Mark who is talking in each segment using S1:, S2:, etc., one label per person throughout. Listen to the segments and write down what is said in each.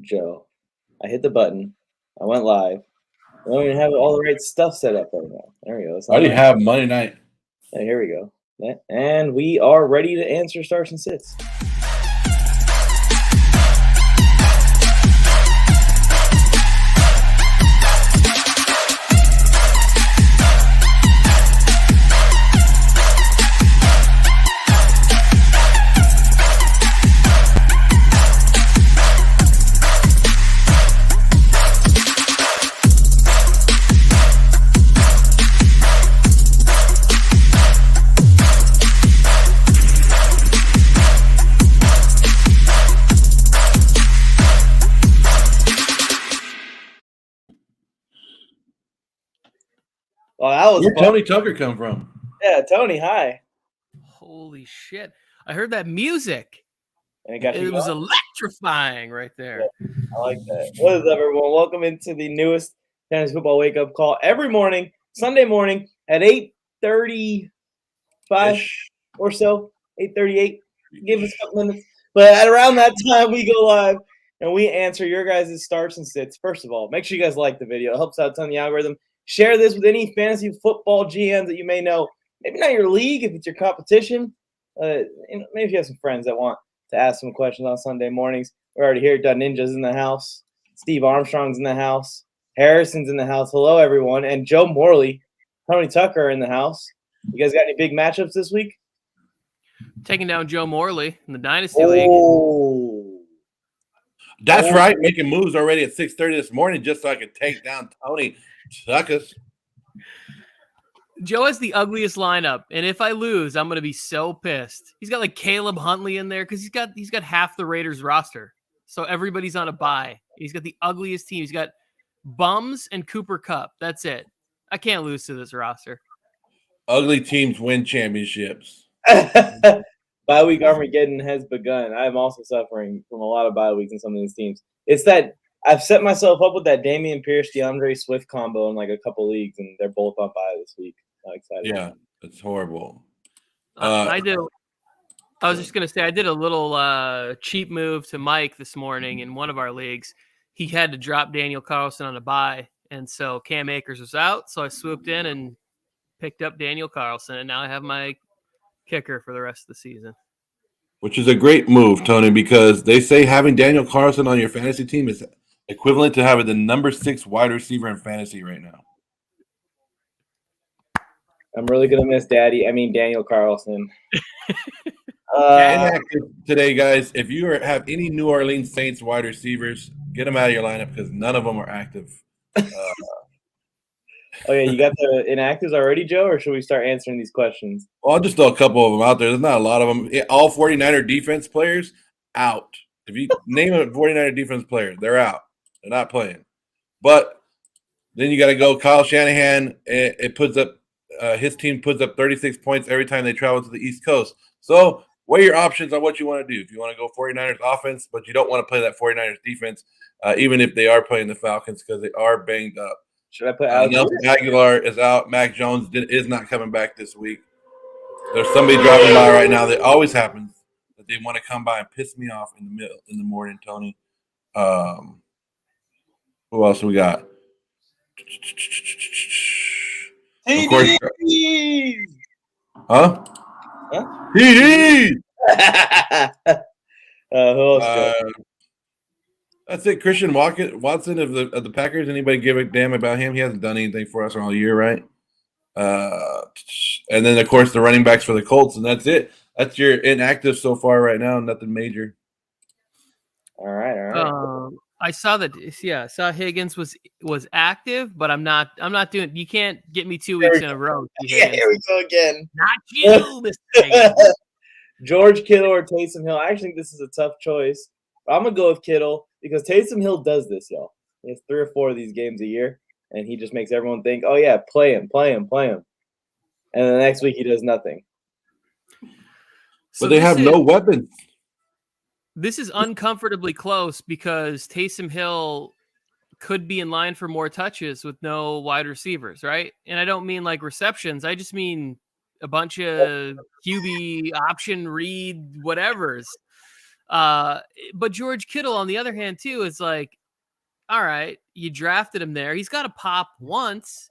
S1: Joe. I hit the button. I went live. I don't even have all the right stuff set up right now. There we go. It's
S2: I already have Monday night.
S1: Here we go. And we are ready to answer starts and sits. Oh, that was
S2: Where'd Tony Tucker come from?
S1: Yeah, Tony, hi.
S3: Holy shit. I heard that music.
S1: And
S3: it was electrifying right there.
S1: Yeah, I like that. What is up, everyone? Welcome into the newest fantasy football wake-up call every morning, Sunday morning at 8:35 or so, 8:38. Give us a couple minutes. But at around that time, we go live and we answer your guys' starts and sits. First of all, make sure you guys like the video. It helps out a ton of the algorithm. Share this with any fantasy football GMs that you may know. Maybe not your league if it's your competition. Maybe if you have some friends that want to ask some questions on Sunday mornings. We're already here. Dud Ninja's in the house. Steve Armstrong's in the house. Harrison's in the house. Hello, everyone. And Joe Morley, Tony Tucker are in the house. You guys got any big matchups this week?
S3: Taking down Joe Morley in the Dynasty League.
S2: That's right. Making moves already at 6:30 this morning just so I could take down Tony Tucker.
S3: Joe has the ugliest lineup, and if I lose, I'm going to be so pissed. He's got like Caleb Huntley in there because he's got half the Raiders roster, so everybody's on a bye. He's got the ugliest team. He's got Bums and Cooper Kupp. That's it. I can't lose to this roster.
S2: Ugly teams win championships.
S1: Bye week Armageddon has begun. I'm also suffering from a lot of bye weeks in some of these teams. It's that I've set myself up with that Dameon Pierce, DeAndre Swift combo in like a couple leagues, and they're both on bye this week. I'm excited.
S2: Yeah, it's horrible.
S3: I was just going to say, I did a little cheap move to Mike this morning in one of our leagues. He had to drop Daniel Carlson on a bye, and so Cam Akers was out, so I swooped in and picked up Daniel Carlson, and now I have my kicker for the rest of the season.
S2: Which is a great move, Tony, because they say having Daniel Carlson on your fantasy team is equivalent to having the number 6 wide receiver in fantasy right now.
S1: I'm really going to miss Daniel Carlson.
S2: Today, guys, if you have any New Orleans Saints wide receivers, get them out of your lineup because none of them are active.
S1: Oh, yeah, you got the inactives already, Joe, or should we start answering these questions?
S2: Well, I'll just throw a couple of them out there. There's not a lot of them. All 49er defense players, out. If you name a 49er defense player, they're out. They're not playing. But then you got to go Kyle Shanahan. It puts up his team puts up 36 points every time they travel to the East Coast. So weigh your options on what you want to do. If you want to go 49ers offense, but you don't want to play that 49ers defense, even if they are playing the Falcons because they are banged up.
S1: Should I put
S2: Nelson Aguilar is out. Mac Jones is not coming back this week. There's somebody driving by right now that always happens that they want to come by and piss me off in the morning, Tony. Who else we got? Of course. Huh? TD!
S1: Who else?
S2: That's it. Christian Watson of the Packers. Anybody give a damn about him? He hasn't done anything for us all year, right? And then, of course, the running backs for the Colts, and that's it. That's your inactive so far right now. Nothing major.
S1: All right.
S3: I saw that. Yeah, I saw Higgins was active, but I'm not doing. You can't get me 2 weeks in a row.
S1: Yeah, here we go again.
S3: Not you, Mr. Higgins.
S1: George Kittle or Taysom Hill. I actually think this is a tough choice. I'm gonna go with Kittle because Taysom Hill does this, y'all. He has 3 or 4 of these games a year, and he just makes everyone think, "Oh yeah, play him." And the next week he does nothing.
S2: So they have no weapons.
S3: This is uncomfortably close because Taysom Hill could be in line for more touches with no wide receivers, right? And I don't mean like receptions. I just mean a bunch of QB option read whatevers. But George Kittle, on the other hand, too, is like, all right, you drafted him there. He's got to pop once.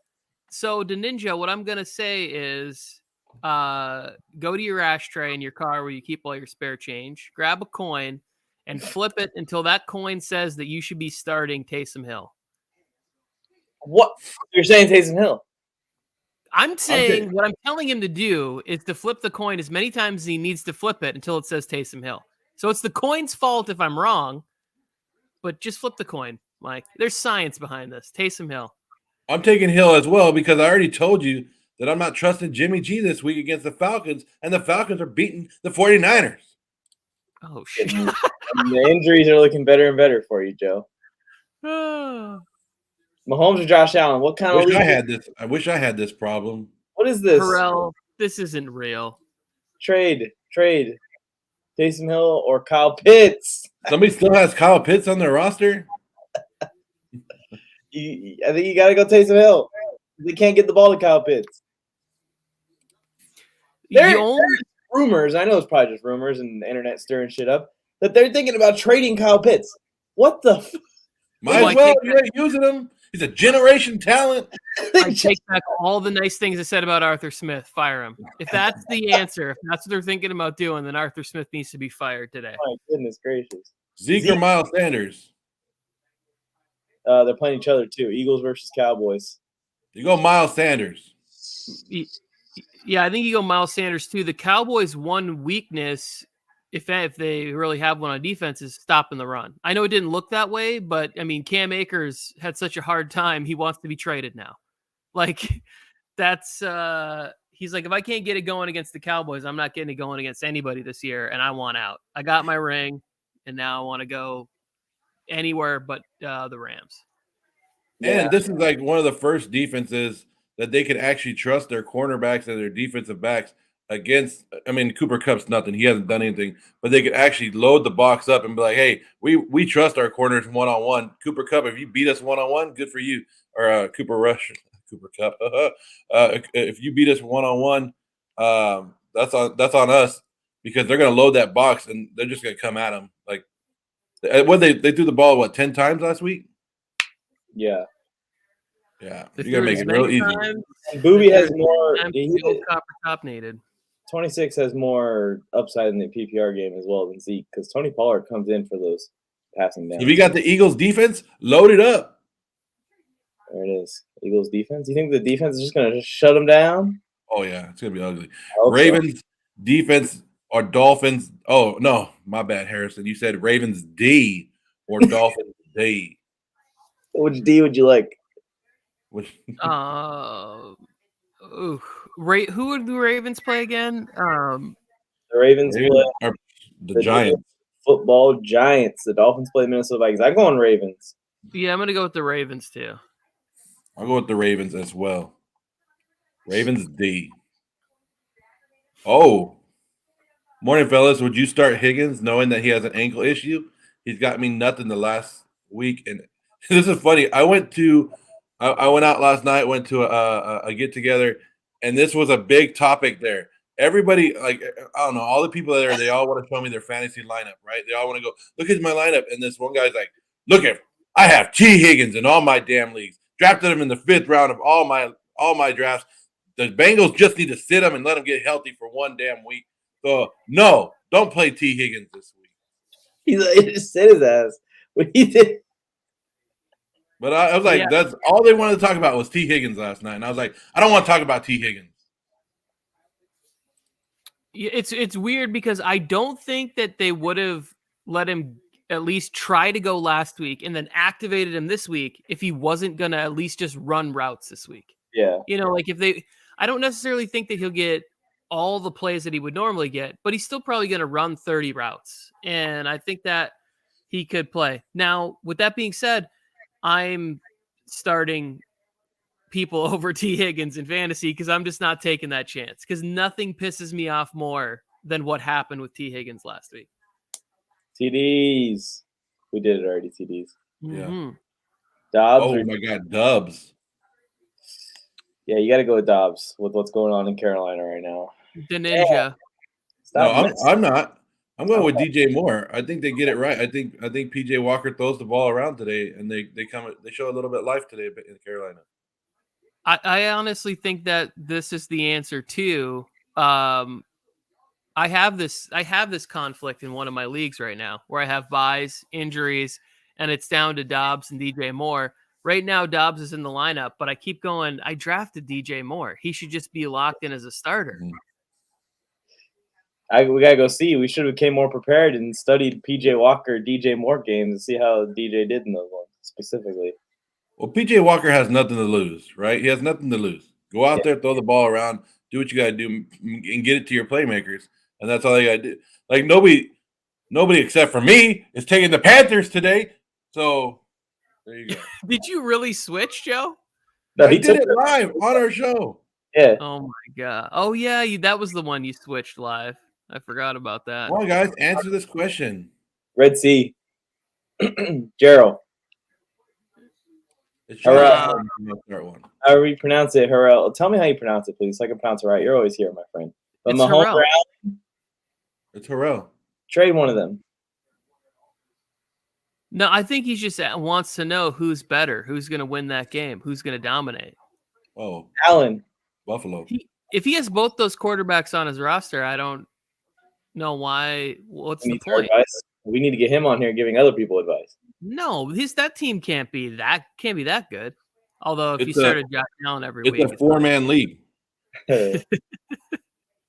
S3: So, the Ninja, what I'm going to say is go to your ashtray in your car where you keep all your spare change, grab a coin, and flip it until that coin says that you should be starting Taysom Hill.
S1: What? You're saying Taysom Hill?
S3: I'm saying what I'm telling him to do is to flip the coin as many times as he needs to flip it until it says Taysom Hill. So it's the coin's fault if I'm wrong, but just flip the coin, Mike. There's science behind this. Taysom Hill.
S2: I'm taking Hill as well because I already told you that I'm not trusting Jimmy G this week against the Falcons, and the Falcons are beating the 49ers.
S3: Oh, shit.
S1: The injuries are looking better and better for you, Joe. Mahomes or Josh Allen? What kind of league?
S2: I wish I had this problem.
S1: What is this?
S3: Harrell, this isn't real.
S1: Trade. Taysom Hill or Kyle Pitts?
S2: Somebody still has Kyle Pitts on their roster?
S1: I think you got to go Taysom Hill. They can't get the ball to Kyle Pitts. There's rumors. I know it's probably just rumors and the internet stirring shit up that they're thinking about trading Kyle Pitts. What the?
S2: Might as well. You're using him. He's a generation talent.
S3: I take back all the nice things I said about Arthur Smith. Fire him. If that's the answer, if that's what they're thinking about doing, then Arthur Smith needs to be fired today.
S1: My goodness gracious.
S2: Zeke or Miles Sanders?
S1: They're playing each other too. Eagles versus Cowboys.
S2: You go Miles Sanders.
S3: Yeah, I think you go Miles Sanders too. The Cowboys' one weakness, if they really have one on defense, is stopping the run. I know it didn't look that way, but I mean, Cam Akers had such a hard time. He wants to be traded now. Like that's he's like, if I can't get it going against the Cowboys, I'm not getting it going against anybody this year, and I want out. I got my ring, and now I want to go anywhere but the Rams.
S2: And this is like one of the first defenses that they could actually trust their cornerbacks and their defensive backs against. I mean, Cooper Kupp's nothing. He hasn't done anything. But they could actually load the box up and be like, hey, we trust our corners one-on-one. Cooper Kupp, if you beat us one-on-one, good for you. Or Cooper Kupp. If you beat us one-on-one, that's on us because they're going to load that box and they're just going to come at them. Like, they threw the ball, 10 times last week?
S1: Yeah.
S2: Yeah, you gotta make it real easy.
S1: Booby has more.
S3: Top needed.
S1: 26 has more upside in the PPR game as well than Zeke because Tony Pollard comes in for those passing down.
S2: If you got the Eagles defense, load it up.
S1: There it is. Eagles defense. You think the defense is just gonna shut them down?
S2: Oh yeah, it's gonna be ugly. Ravens defense or Dolphins? Oh no, my bad, Harrison. You said Ravens D or Dolphins D.
S1: Which D would you like?
S3: Who would the Ravens play again?
S1: The Ravens play
S2: the Giants.
S1: Football Giants. The Dolphins play Minnesota Vikings. I'm going Ravens.
S3: Yeah, I'm gonna go with the Ravens too.
S2: I'll go with the Ravens as well. Ravens D. Oh, morning, fellas. Would you start Higgins knowing that he has an ankle issue? He's got me nothing the last week, and this is funny. I went out last night, went to a get together, and this was a big topic there. Everybody, like, I don't know, all the people there, they all want to show me their fantasy lineup, right? They all want to go, look at my lineup. And this one guy's like, look at, I have T. Higgins in all my damn leagues. Drafted him in the 5th round of all my drafts. The Bengals just need to sit him and let him get healthy for one damn week. So, no, don't play T. Higgins this week.
S1: He just sit his ass. What he did.
S2: But I was like, that's all they wanted to talk about was T. Higgins last night. And I was like, I don't want to talk about T. Higgins.
S3: It's weird because I don't think that they would have let him at least try to go last week and then activated him this week if he wasn't going to at least just run routes this week.
S1: Yeah.
S3: You know, like I don't necessarily think that he'll get all the plays that he would normally get, but he's still probably going to run 30 routes. And I think that he could play. Now, with that being said, I'm starting people over T. Higgins in fantasy because I'm just not taking that chance because nothing pisses me off more than what happened with T. Higgins last week.
S1: TDs. We did it already, TDs.
S2: Yeah.
S3: Mm-hmm.
S1: Dobbs.
S2: Oh, my God, Dubs.
S1: Yeah, you got to go with Dobbs with what's going on in Carolina right now.
S3: The Ninja.
S2: No, I'm not. I'm going with DJ Moore. I think they get it right. I think PJ Walker throws the ball around today, and they show a little bit of life today in Carolina.
S3: I honestly think that this is the answer too. I have this conflict in one of my leagues right now where I have buys, injuries, and it's down to Dobbs and DJ Moore. Right now, Dobbs is in the lineup, but I keep going. I drafted DJ Moore. He should just be locked in as a starter.
S1: We gotta go see. We should have came more prepared and studied PJ Walker, DJ Moore games and see how DJ did in those ones specifically.
S2: Well, PJ Walker has nothing to lose, right? He has nothing to lose. Go out there, throw the ball around, do what you got to do, and get it to your playmakers, and that's all you got to do. Like nobody except for me is taking the Panthers today. So there you go.
S3: Did you really switch, Joe?
S1: No,
S2: he did it live on our show.
S1: Yeah.
S3: Oh my god. Oh yeah, that was the one you switched live. I forgot about that.
S2: Come on, guys, answer this question.
S1: Red Sea. Gerald.
S2: However
S1: you pronounce it, Harrell. Tell me how you pronounce it, please, so I can pronounce it right. You're always here, my friend. But
S3: it's
S1: Mahomes
S3: Harrell.
S2: It's Harrell.
S1: Trade one of them.
S3: No, I think he just wants to know who's better, who's going to win that game, who's going to dominate.
S2: Oh,
S1: Allen.
S2: Buffalo.
S3: If he has both those quarterbacks on his roster, I don't know why. What's the point?
S1: Advice. We need to get him on here giving other people advice.
S3: No, that team can't be that good. Although if you started Josh Allen every week,
S2: it's a 4-man league.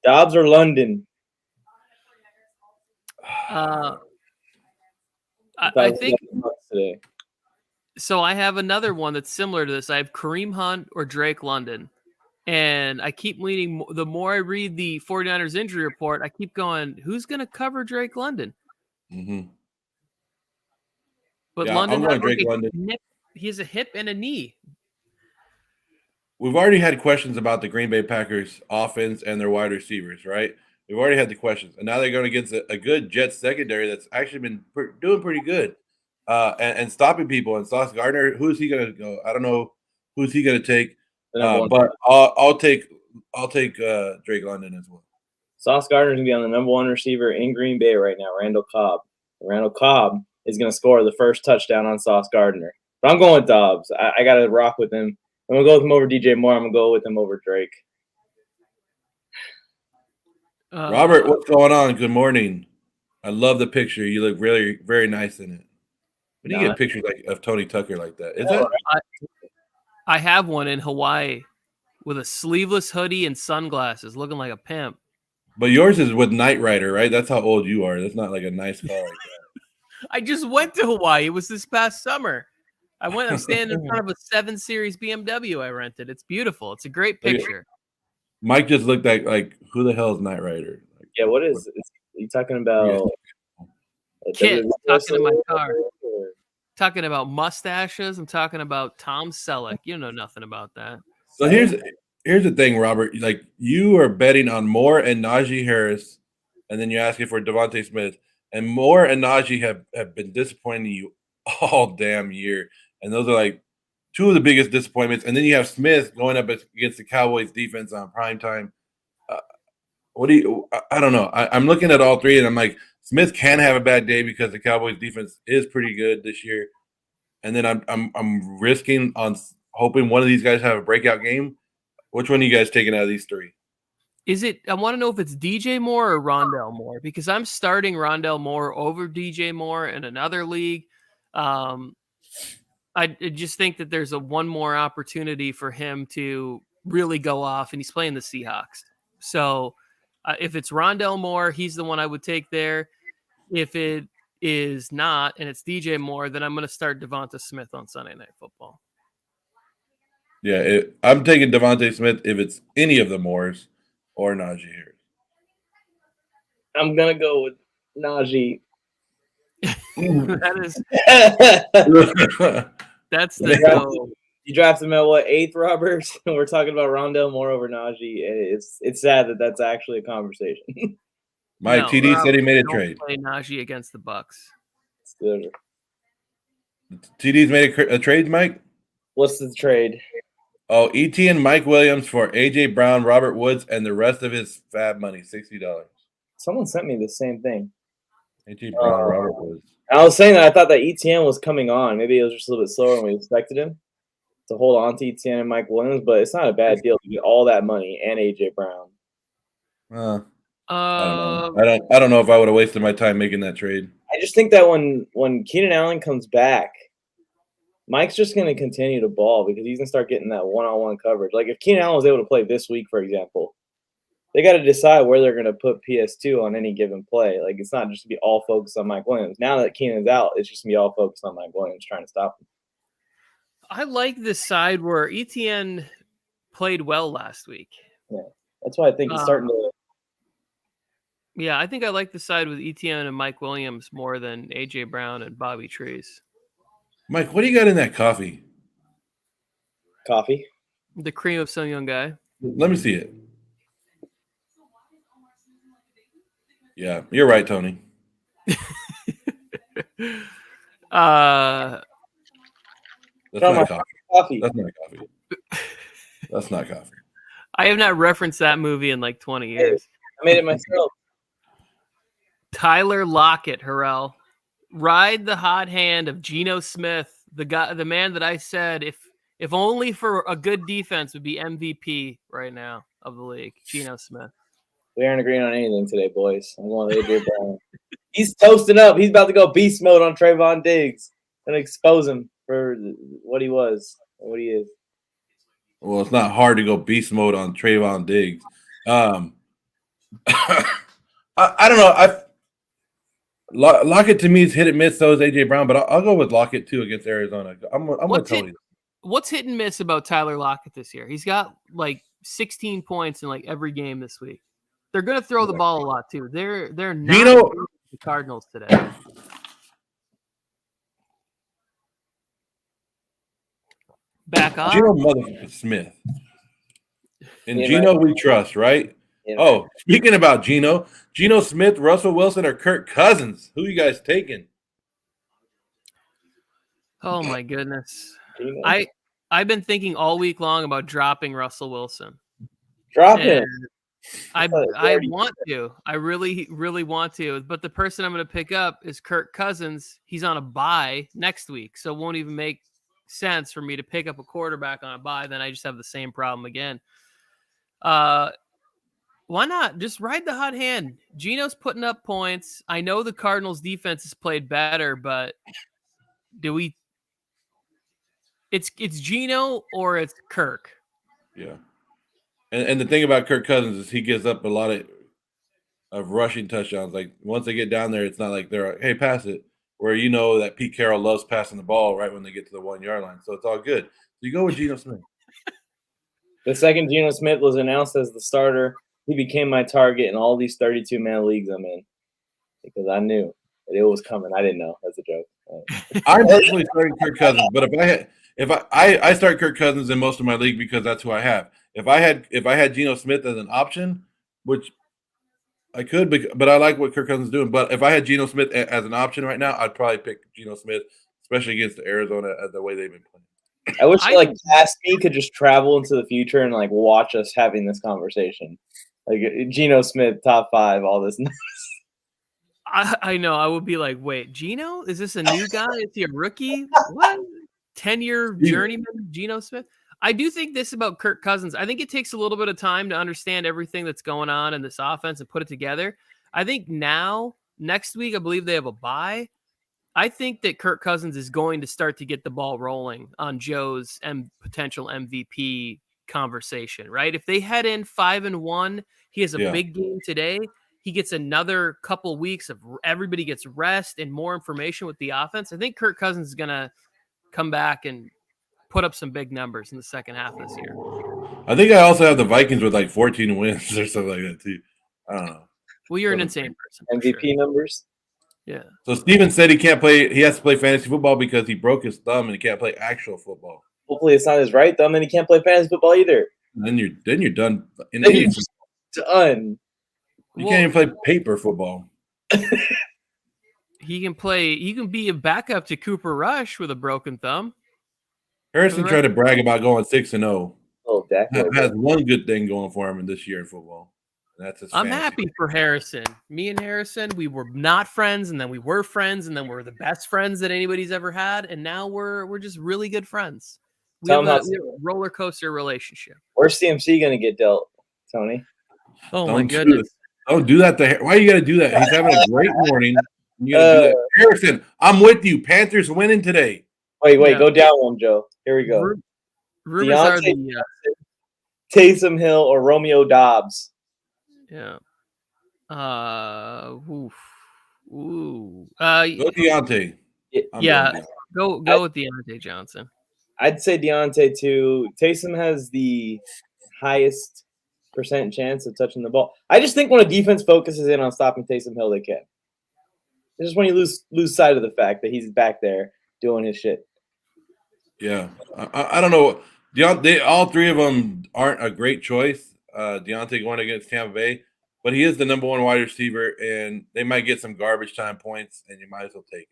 S1: Dobbs or London?
S3: I think today. So I have another one that's similar to this. I have Kareem Hunt or Drake London. And I keep leaning, the more I read the 49ers injury report, I keep going, who's going to cover Drake London?
S2: Mm-hmm.
S3: But
S2: yeah,
S3: London,
S2: London.
S3: He has a hip and a knee.
S2: We've already had questions about the Green Bay Packers offense and their wide receivers, right? We've already had the questions. And now they're going against a good Jets secondary that's actually been doing pretty good and stopping people. And Sauce Gardner, who's he going to go? I don't know who's he going to take. But I'll take Drake London as well.
S1: Sauce Gardner is going to be on the number one receiver in Green Bay right now, Randall Cobb. Randall Cobb is going to score the first touchdown on Sauce Gardner. But I'm going with Dobbs. I got to rock with him. I'm going to go with him over DJ Moore. I'm going to go with him over Drake.
S2: Robert, what's going on? Good morning. I love the picture. You look really, very nice in it. When do you get pictures of Tony Tucker like that? Is that?
S3: I have one in Hawaii with a sleeveless hoodie and sunglasses looking like a pimp.
S2: But yours is with Knight Rider, right? That's how old you are. That's not like a nice car like that.
S3: I just went to Hawaii. It was this past summer. I'm standing in front of a 7 Series BMW I rented. It's beautiful. It's a great picture.
S2: Mike just looked like who the hell is Knight Rider? Like,
S1: yeah, what is it? Are you talking about?
S3: Kid talking in my car. Talking about mustaches. I'm talking about Tom Selleck. You know nothing about that.
S2: So here's the thing, Robert. Like you are betting on Moore and Najee Harris, and then you're asking for Devontae Smith. And Moore and Najee have been disappointing you all damn year. And those are like two of the biggest disappointments. And then you have Smith going up against the Cowboys defense on primetime. I don't know. I'm looking at all three, and I'm like, Smith can have a bad day because the Cowboys defense is pretty good this year. And then I'm risking on hoping one of these guys have a breakout game. Which one are you guys taking out of these three?
S3: I want to know if it's DJ Moore or Rondale Moore, because I'm starting Rondale Moore over DJ Moore in another league. I just think that there's one more opportunity for him to really go off, and he's playing the Seahawks. So if it's Rondale Moore, he's the one I would take there. If it is not, and it's DJ Moore, then I'm going to start Devonta Smith on Sunday Night Football.
S2: Yeah, I'm taking Devontae Smith if it's any of the Moores or Najee Harris.
S1: I'm going to go with Najee.
S3: That's the go.
S1: You drafted him at what, 8th, Robert? We're talking about Rondale Moore over Najee. It's sad that that's actually a conversation.
S2: Mike, TD said he made a trade.
S3: Play Najee against the Bucks.
S2: TD's made a trade, Mike?
S1: What's the trade?
S2: Oh, ET and Mike Williams for AJ Brown, Robert Woods, and the rest of his fab money, $60.
S1: Someone sent me the same thing.
S2: AJ Brown, Robert Woods.
S1: I was saying that I thought that ETN was coming on. Maybe it was just a little bit slower than we expected him to hold on to ETN and Mike Williams, but it's not a bad deal to get all that money and AJ Brown.
S2: I don't know. I don't know if I would have wasted my time making that trade.
S1: I just think that when Keenan Allen comes back, Mike's just going to continue to ball because he's going to start getting that one-on-one coverage. Like if Keenan Allen was able to play this week, for example, they got to decide where they're going to put PS2 on any given play. Like it's not just to be all focused on Mike Williams. Now that Keenan's out, it's just going to be all focused on Mike Williams trying to stop him.
S3: I like this side where ETN played well last week.
S1: Yeah, that's why I think he's starting to.
S3: Yeah, I think I like the side with ETN and Mike Williams more than AJ Brown and Bobby Trees.
S2: Mike, what do you got in that coffee?
S1: Coffee.
S3: The cream of some young guy.
S2: Let me see it. Yeah, you're right, Tony. That's not coffee. That's not coffee. That's not coffee.
S3: I have not referenced that movie in like 20 years.
S1: I made it myself.
S3: Tyler Lockett, Harrell. Ride the hot hand of Geno Smith, the man that I said if only for a good defense would be MVP right now of the league. Geno Smith.
S1: We aren't agreeing on anything today, boys. I'm going with AJ Brown. He's toasting up. He's about to go beast mode on Trayvon Diggs and expose him for what he was and what he is.
S2: Well, it's not hard to go beast mode on Trayvon Diggs. I don't know. Lockett to me is hit and miss. So is AJ Brown, but I'll go with Lockett too against Arizona. I'm going to tell you.
S3: What's hit and miss about Tyler Lockett this year? He's got like 16 points in like every game this week. They're going to throw the ball a lot too. They're not the Cardinals today. Back on.
S2: Geno motherfucker Smith. And Geno we trust, right? Yeah, oh, speaking about Geno Smith, Russell Wilson, or Kirk Cousins. Who you guys taking?
S3: Oh my goodness. I've been thinking all week long about dropping Russell Wilson.
S1: Drop him.
S3: I want to. I really, really want to. But the person I'm going to pick up is Kirk Cousins. He's on a bye next week, so it won't even make sense for me to pick up a quarterback on a bye. Then I just have the same problem again. Why not just ride the hot hand? Geno's putting up points. I know the Cardinals defense has played better, but it's Geno or it's Kirk.
S2: Yeah. And the thing about Kirk Cousins is he gives up a lot of rushing touchdowns. Like once they get down there, it's not like they're like, hey, pass it. Where you know that Pete Carroll loves passing the ball right when they get to the 1 yard line. So it's all good. So you go with Geno Smith.
S1: The second Geno Smith was announced as the starter, he became my target in all these 32-man leagues I'm in because I knew that it was coming. I didn't know. That's a joke.
S2: I'm personally starting Kirk Cousins, but if I start Kirk Cousins in most of my league because that's who I have. If I had Geno Smith as an option, which I could, but I like what Kirk Cousins is doing. But if I had Geno Smith as an option right now, I'd probably pick Geno Smith, especially against Arizona the way they've been playing.
S1: I wish past me could just travel into the future and like watch us having this conversation. Like Geno Smith, top 5, all this.
S3: I know. I would be like, wait, Geno? Is this a new guy? Is he a rookie? What? 10-year journeyman Geno Smith? I do think this about Kirk Cousins. I think it takes a little bit of time to understand everything that's going on in this offense and put it together. I think next week, I believe they have a bye. I think that Kirk Cousins is going to start to get the ball rolling on Joe's potential MVP conversation, right? If they head in 5-1, he has a big game today. He gets another couple weeks of everybody gets rest and more information with the offense. I think Kirk Cousins is going to come back and put up some big numbers in the second half of this year.
S2: I think I also have the Vikings with like 14 wins or something like that too. I don't know.
S3: Well, you're an insane person.
S1: MVP numbers.
S3: Yeah.
S2: So Steven said he can't play. He has to play fantasy football because he broke his thumb and he can't play actual football.
S1: Hopefully, it's not his right thumb, and he can't play fantasy football either.
S2: Then you're done.
S1: Done.
S2: You can't even play paper football.
S3: He can play. He can be a backup to Cooper Rush with a broken thumb.
S2: Harrison tried to brag about going 6-0.
S1: Oh, that
S2: has one good thing going for him in this year in football. That's his
S3: I'm
S2: fantasy.
S3: happy for Harrison. Me and Harrison, we were not friends, and then we were friends, and then we're the best friends that anybody's ever had, and now we're just really good friends. We have a roller coaster relationship.
S1: Where's CMC going to get dealt, Tony?
S3: Oh, my goodness.
S2: Don't do that. Why you got to do that? He's having a great morning. You got to do that. Harrison, I'm with you. Panthers winning today.
S1: Wait, go down one, Joe. Here we go.
S3: Rumors are
S1: Taysom Hill or Romeo Dobbs.
S3: Yeah. Go
S2: Deontay.
S3: Go with Deontay Johnson.
S1: I'd say Deontay too. Taysom has the highest percent chance of touching the ball. I just think when a defense focuses in on stopping Taysom Hill, they can. It's just when you lose sight of the fact that he's back there doing his shit.
S2: Yeah, I don't know. All three of them aren't a great choice. Deontay going against Tampa Bay, but he is the number one wide receiver, and they might get some garbage time points, and you might as well take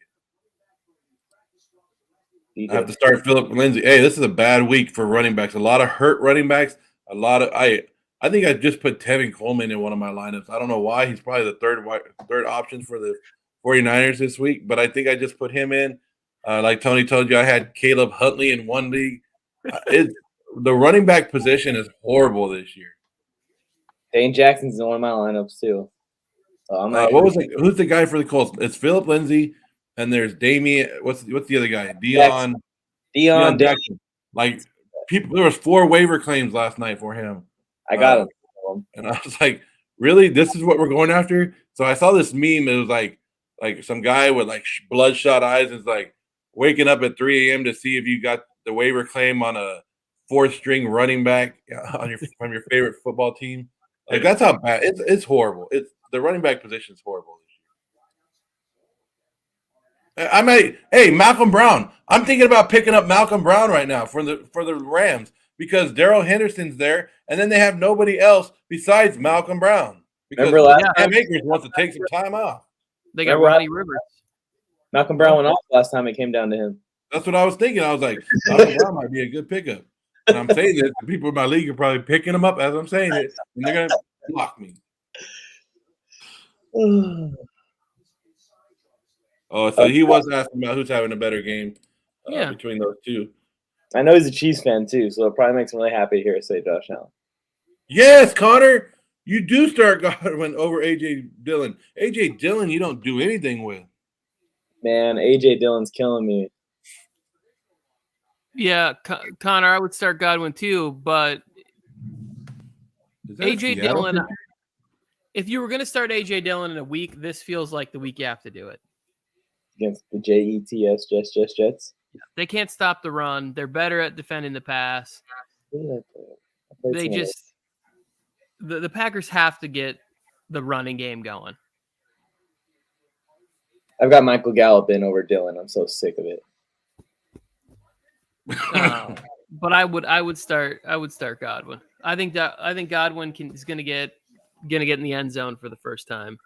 S2: it. I have to start Philip Lindsay. Hey, this is a bad week for running backs. A lot of hurt running backs. I think I just put Tevin Coleman in one of my lineups. I don't know why. He's probably the third option for the 49ers this week, but I think I just put him in. Like Tony told you, I had Caleb Huntley in one league. The running back position is horrible this year.
S1: Dane Jackson's in one of my lineups too.
S2: Who's the guy for the Colts? It's Philip Lindsay, and there's Damian. What's the other guy? Dion Jackson. Like people, there was 4 waiver claims last night for him.
S1: I got him,
S2: and I was like, really? This is what we're going after? So I saw this meme. It was like some guy with like bloodshot eyes is like waking up at 3 a.m. to see if you got the waiver claim on a 4th-string running back from your favorite football team. Like that's how bad it's horrible. It's the running back position is horrible this year. Hey, Malcolm Brown. I'm thinking about picking up Malcolm Brown right now for the Rams because Darrell Henderson's there, and then they have nobody else besides Malcolm Brown. Because Cam Akers wants to take some time off.
S3: They got Ronnie Rivers.
S1: Malcolm Brown went off last time it came down to him.
S2: That's what I was thinking. I was like, Malcolm Brown might be a good pickup. And I'm saying this, the people in my league are probably picking him up as I'm saying it, and they're going to block me. So he was asking about who's having a better game between those two.
S1: I know he's a Chiefs fan too, so it probably makes him really happy to hear us say Josh Allen.
S2: Yes, Connor, you do start Godwin over A.J. Dillon. A.J. Dillon, you don't do anything with.
S1: Man, A.J. Dillon's killing me.
S3: Yeah, Connor, I would start Godwin too, but A.J. Dillon, if you were going to start A.J. Dillon in a week, this feels like the week you have to do it.
S1: Against the Jets, Jets.
S3: They can't stop the run. They're better at defending the pass. They just the Packers have to get the running game going.
S1: I've got Michael Gallup in over Dillon. I'm so sick of it.
S3: But I would start Godwin. I think Godwin is gonna get in the end zone for the first time.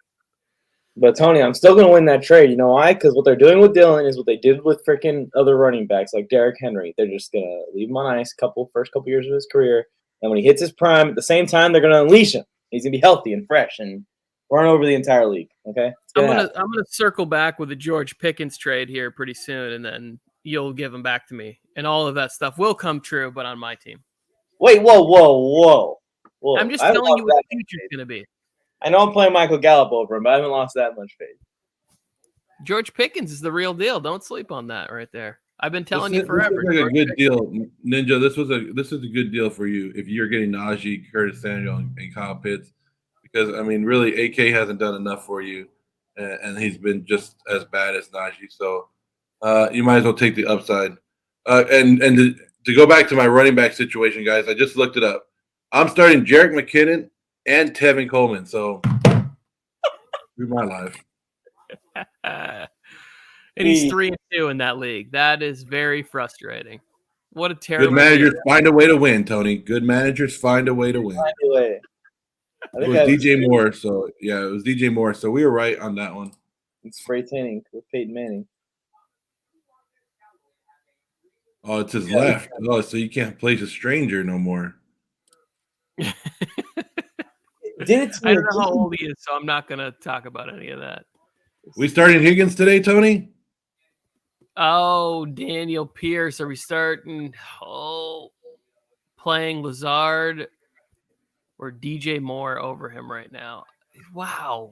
S1: But Tony, I'm still gonna win that trade. You know why? Because what they're doing with Dillon is what they did with freaking other running backs like Derrick Henry. They're just gonna leave him on ice first couple years of his career, and when he hits his prime, at the same time they're gonna unleash him. He's gonna be healthy and fresh and run over the entire league. Okay,
S3: I'm gonna circle back with a George Pickens trade here pretty soon, and then you'll give him back to me, and all of that stuff will come true, but on my team.
S1: Wait, whoa!
S3: I'm just telling you what the future's gonna be.
S1: I know I'm playing Michael Gallup over him, but I haven't lost that much faith.
S3: George Pickens is the real deal. Don't sleep on that right there. I've been telling you forever.
S2: This is like a good deal, Ninja. This is a good deal for you if you're getting Najee, Curtis Samuel, and Kyle Pitts, because I mean, really, AK hasn't done enough for you, and he's been just as bad as Najee. So you might as well take the upside. And to go back to my running back situation, guys, I just looked it up. I'm starting Jerick McKinnon and Tevin Coleman. So through my life.
S3: And he's 3-2 in that league. That is very frustrating. What a terrible.
S2: Good managers find a way to win, Tony. Good managers find a way to win. It was DJ Moore. So yeah, it was DJ Moore. So we were right on that one.
S1: It's spray tanning with Peyton Manning.
S2: Oh, it's his left. Oh, so you can't place a stranger no more.
S1: Did it to
S3: I don't
S1: me
S3: know how
S1: again.
S3: old he is, so I'm not going to talk about any of that.
S2: We starting Higgins today, Tony?
S3: Oh, Daniel Pierce. Are we starting playing Lazard or DJ Moore over him right now? Wow.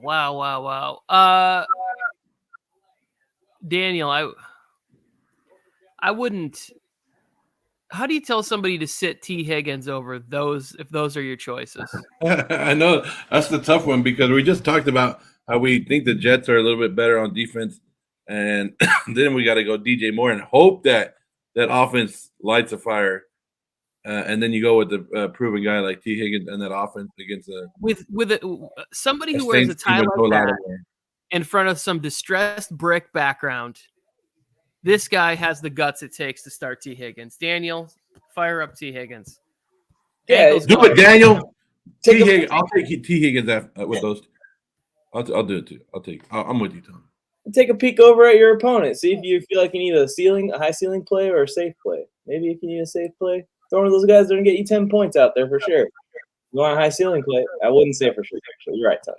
S3: Daniel, I wouldn't. How do you tell somebody to sit T. Higgins over those if those are your choices?
S2: I know that's the tough one because we just talked about how we think the Jets are a little bit better on defense, and then we got to go DJ Moore and hope that offense lights a fire, and then you go with the proven guy like T. Higgins and that offense against
S3: somebody who wears a tie like that in front of some distressed brick background. This guy has the guts it takes to start T. Higgins. Daniel, fire up T. Higgins.
S1: Yeah,
S2: do it, Daniel. T. Higgins. I'll take T. Higgins with those. I'll do it too. I'm with you, Tom.
S1: Take a peek over at your opponent. See if you feel like you need a high ceiling play or a safe play. Maybe if you need a safe play, throw one of those guys that are gonna get you 10 points out there for sure. You want a high ceiling play? I wouldn't say for sure. Actually, you're right, Tony.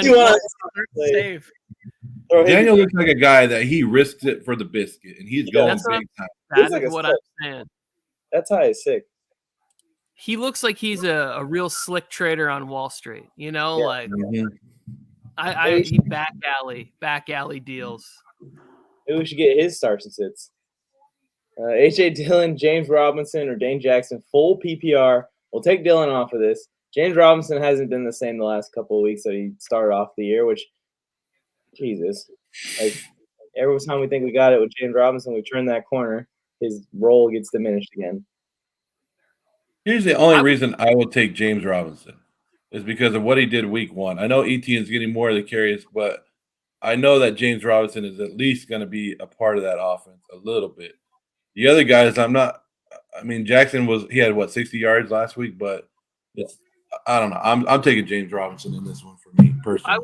S1: You want a
S3: safe.
S2: Daniel looks like a guy that he risks it for the biscuit, and he's going big time.
S3: That's what I'm saying.
S1: That's high as sick.
S3: He looks like he's a real slick trader on Wall Street. You know, like he back alley deals.
S1: Maybe we should get his starts and sits. A.J. Dillon, James Robinson, or Dane Jackson, full PPR. We'll take Dillon off of this. James Robinson hasn't been the same the last couple of weeks that he started off the year, which, Jesus. Like, every time we think we got it with James Robinson, we turn that corner, his role gets diminished again.
S2: Here's the only reason I would take James Robinson is because of what he did week 1. I know Etienne's getting more of the carries, but I know that James Robinson is at least going to be a part of that offense a little bit. The other guys, I'm not. I mean, Jackson he had 60 yards last week, but I don't know. I'm taking James Robinson in this one for me personally.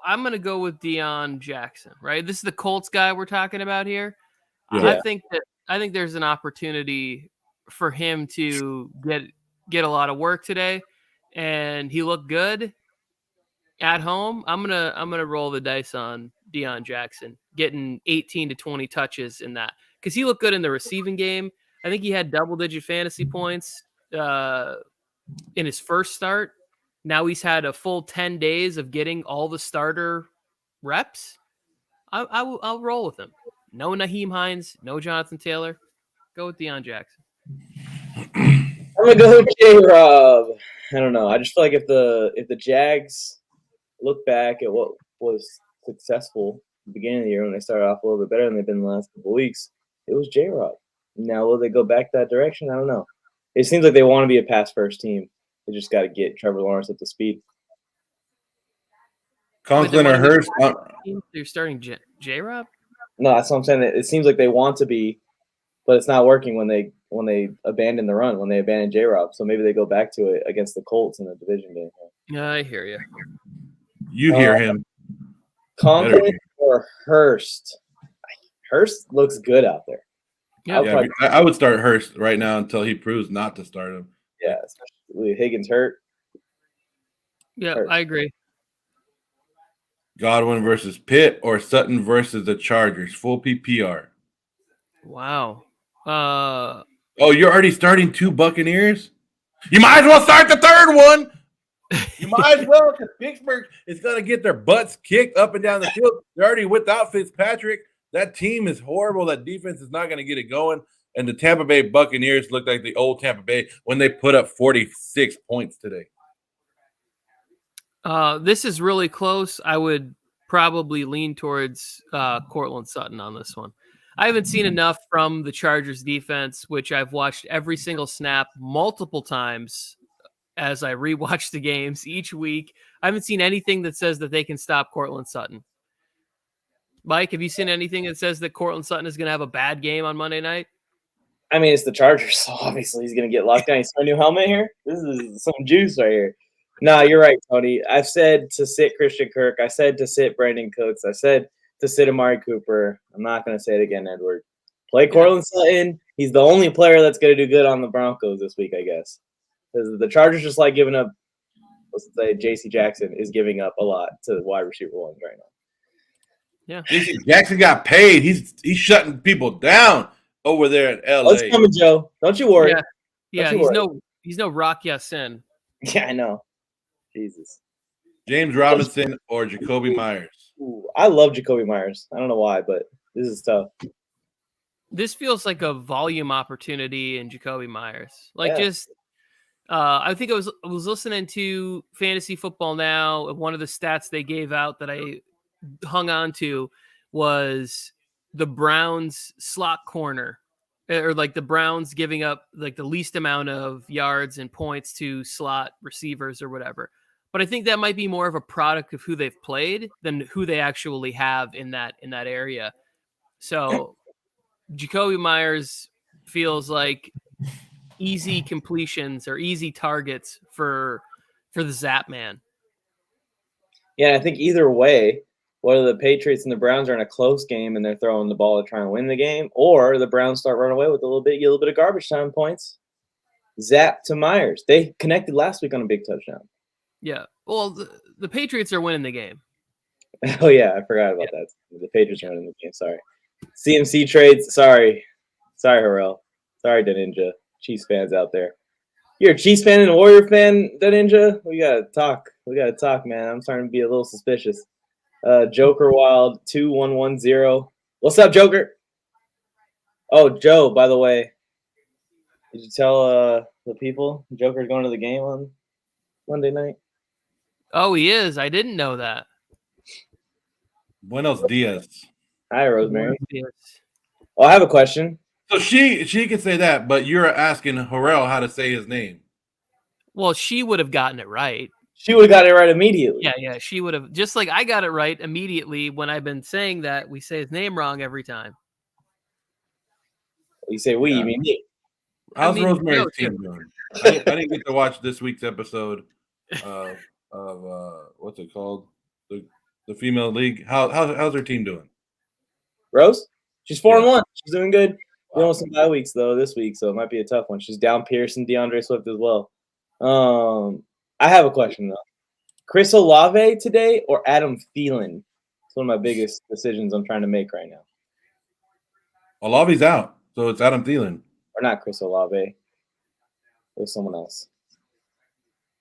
S3: I'm going to go with Deion Jackson. Right, this is the Colts guy we're talking about here.
S2: Yeah.
S3: I think there's an opportunity for him to get a lot of work today, and he looked good at home. I'm gonna roll the dice on Deion Jackson getting 18 to 20 touches in that because he looked good in the receiving game. I think he had double-digit fantasy points in his first start. Now he's had a full 10 days of getting all the starter reps. I'll roll with him. No Naheem Hines, no Jonathan Taylor. Go with Deion Jackson.
S1: I'm gonna go with J-Rob. I don't know. I just feel like if the Jags look back at what was successful at the beginning of the year when they started off a little bit better than they've been the last couple of weeks, it was J-Rob. Now, will they go back that direction? I don't know. It seems like they want to be a pass-first team. They just got to get Trevor Lawrence up to speed.
S2: Conklin or Hurst?
S3: You're starting J-Rob?
S1: No, that's what I'm saying. It seems like they want to be, but it's not working when they abandon the run, when they abandon J-Rob. So maybe they go back to it against the Colts in the division game.
S3: Yeah, I hear you.
S2: You hear him.
S1: Conklin or Hurst? Hurst looks good out there.
S3: Yeah,
S2: I would start Hurst right now until he proves not to start him.
S1: Yeah, especially Higgins hurt.
S3: Yeah,
S1: Hurst.
S3: I agree.
S2: Godwin versus Pitt or Sutton versus the Chargers. Full PPR.
S3: Wow.
S2: Oh, you're already starting 2 Buccaneers? You might as well start the third one. You might as well, because Pittsburgh is going to get their butts kicked up and down the field. They're already without Fitzpatrick. That team is horrible. That defense is not going to get it going. And the Tampa Bay Buccaneers look like the old Tampa Bay when they put up 46 points today.
S3: This is really close. I would probably lean towards Cortland Sutton on this one. I haven't seen enough from the Chargers defense, which I've watched every single snap multiple times as I rewatch the games each week. I haven't seen anything that says that they can stop Cortland Sutton. Mike, have you seen anything that says that Cortland Sutton is going to have a bad game on Monday night?
S1: I mean, it's the Chargers, so obviously he's going to get locked down. He's got a new helmet here. This is some juice right here. No, you're right, Tony. I've said to sit Christian Kirk. I said to sit Brandon Cooks. I said to sit Amari Cooper. I'm not going to say it again, Edward. Play Cortland Sutton. He's the only player that's going to do good on the Broncos this week, I guess. because the Chargers just like giving up. Let's say J.C. Jackson is giving up a lot to wide receiver ones right now.
S3: Yeah,
S2: J.C. Jackson got paid. He's shutting people down over there in L.A.
S1: Oh, it's coming, Joe. Don't you worry.
S3: Yeah. He's no Rock Ya-Sin.
S1: Yeah, I know. Jesus.
S2: James Robinson or Jacoby Myers.
S1: Ooh, I love Jacoby Myers. I don't know why, but this is tough.
S3: This feels like a volume opportunity in Jacoby Myers.
S1: Yeah.
S3: I think I was listening to Fantasy Football Now. One of the stats they gave out that I hung on to was the Browns slot corner, or like the Browns giving up like the least amount of yards and points to slot receivers or whatever. But I think that might be more of a product of who they've played than who they actually have in that area. So Jacoby Myers feels like easy completions or easy targets for the Zap Man.
S1: Yeah, I think either way, whether the Patriots and the Browns are in a close game and they're throwing the ball to try and win the game, or the Browns start running away with a little bit of garbage time points. Zap to Myers. They connected last week on a big touchdown.
S3: Yeah. Well, the Patriots are winning the game.
S1: Oh, yeah. I forgot about that. The Patriots are winning the game. Sorry. CMC trades. Sorry, Harrell. Sorry, Ninja. Chiefs fans out there. You're a Chiefs fan and a Warrior fan, Ninja? We got to talk. Man. I'm starting to be a little suspicious. Joker Wild 2110. What's up, Joker? Oh, Joe, by the way, did you tell the people Joker's going to the game on Monday night?
S3: Oh, he is. I didn't know that.
S2: Buenos dias.
S1: Hi, Rosemary. Well, I have a question.
S2: So she can say that, but you're asking Harrell how to say his name.
S3: Well, she would have gotten it right.
S1: She would have got it right immediately.
S3: Yeah, she would have. Just like I got it right immediately when I've been saying that we say his name wrong every time.
S1: You say we, you mean me.
S2: How's Rosemary's team doing? I didn't get to watch this week's episode of what's it called? The female league. How's her team doing?
S1: Rose? She's 4-1. She's doing good. Dealing with some bye weeks though this week, so it might be a tough one. She's down Pierce and DeAndre Swift as well. I have a question though. Chris Olave today or Adam Thielen? It's one of my biggest decisions I'm trying to make right now.
S2: Olave's out, so it's Adam Thielen.
S1: Or not Chris Olave. It was someone else.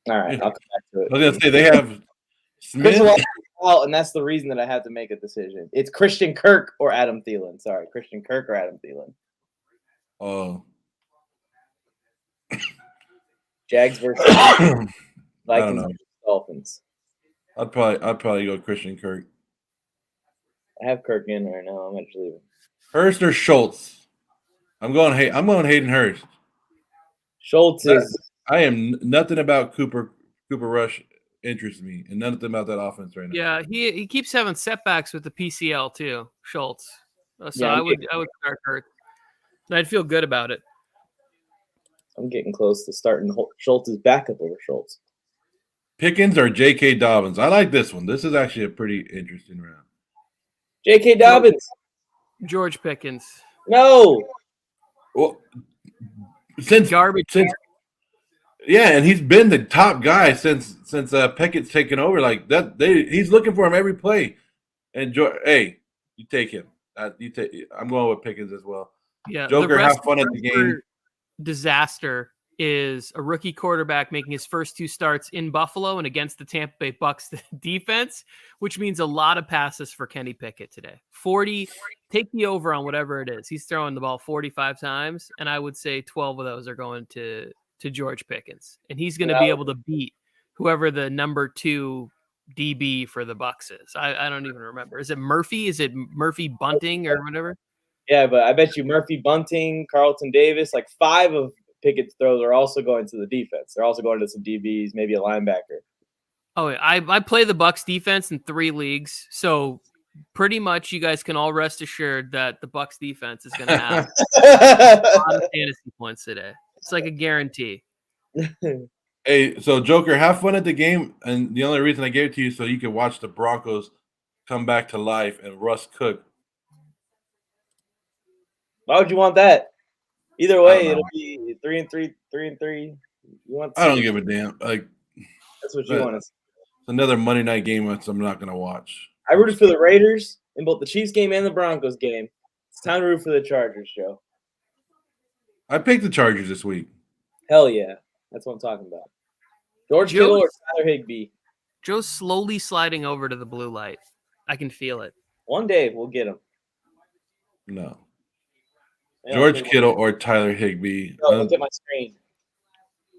S1: All right, I'll come back to it.
S2: I was gonna say they have Smith.
S1: Chris Olave out, and that's the reason that I have to make a decision. It's Christian Kirk or Adam Thielen. Sorry, Christian Kirk or Adam Thielen.
S2: Oh.
S1: Jags versus Vikings versus Dolphins.
S2: I'd probably go Christian Kirk.
S1: I have Kirk in right now. I'm actually leaving.
S2: Hurst or Schultz? I'm going Hayden Hurst.
S1: Schultz is.
S2: I am nothing about Cooper Rush interests me, and nothing about that offense right now.
S3: Yeah, he keeps having setbacks with the PCL too, Schultz. So
S1: Yeah,
S3: I would start Hurst. And I'd feel good about it.
S1: I'm getting close to starting Schultz's backup over Schultz.
S2: Pickens or J.K. Dobbins? I like this one. This is actually a pretty interesting round.
S1: J.K. Dobbins.
S3: George Pickens.
S1: No.
S2: Well, since yeah, and he's been the top guy since Pickett's taken over. Like that, he's looking for him every play. And hey, you take him. I'm going with Pickens as well.
S3: Yeah,
S2: Joker, have fun at the game.
S3: Disaster is a rookie quarterback making his first two starts in Buffalo and against the Tampa Bay Bucks defense, which means a lot of passes for Kenny Pickett today. 40, take the over on whatever it is. He's throwing the ball 45 times, and I would say 12 of those are going to George Pickens. And he's going to be able to beat whoever the number 2 DB for the Bucks is. I don't even remember. Is it Murphy? Is it Murphy Bunting or whatever?
S1: Yeah, but I bet you Murphy Bunting, Carlton Davis, like 5 of Pickett's throws are also going to the defense. They're also going to some DBs, maybe a linebacker.
S3: Oh, I play the Bucks defense in 3 leagues, so pretty much you guys can all rest assured that the Bucks defense is going to have a lot of fantasy points today. It's like a guarantee.
S2: Hey, so Joker, have fun at the game, and the only reason I gave it to you so you can watch the Broncos come back to life and Russ cook.
S1: Why would you want that? Either way, it'll be 3-3, 3-3. You want?
S2: I don't give a damn. Like
S1: That's what you want.
S2: it's another Monday night game that I'm not gonna watch.
S1: I rooted for the Raiders in both the Chiefs game and the Broncos game. It's time to root for the Chargers, Joe.
S2: I picked the Chargers this week.
S1: Hell yeah. That's what I'm talking about. George Kittle or Tyler Higbee?
S3: Joe's slowly sliding over to the blue light. I can feel it.
S1: One day we'll get him.
S2: No. George Kittle or Tyler Higbee.
S1: No, look at my screen.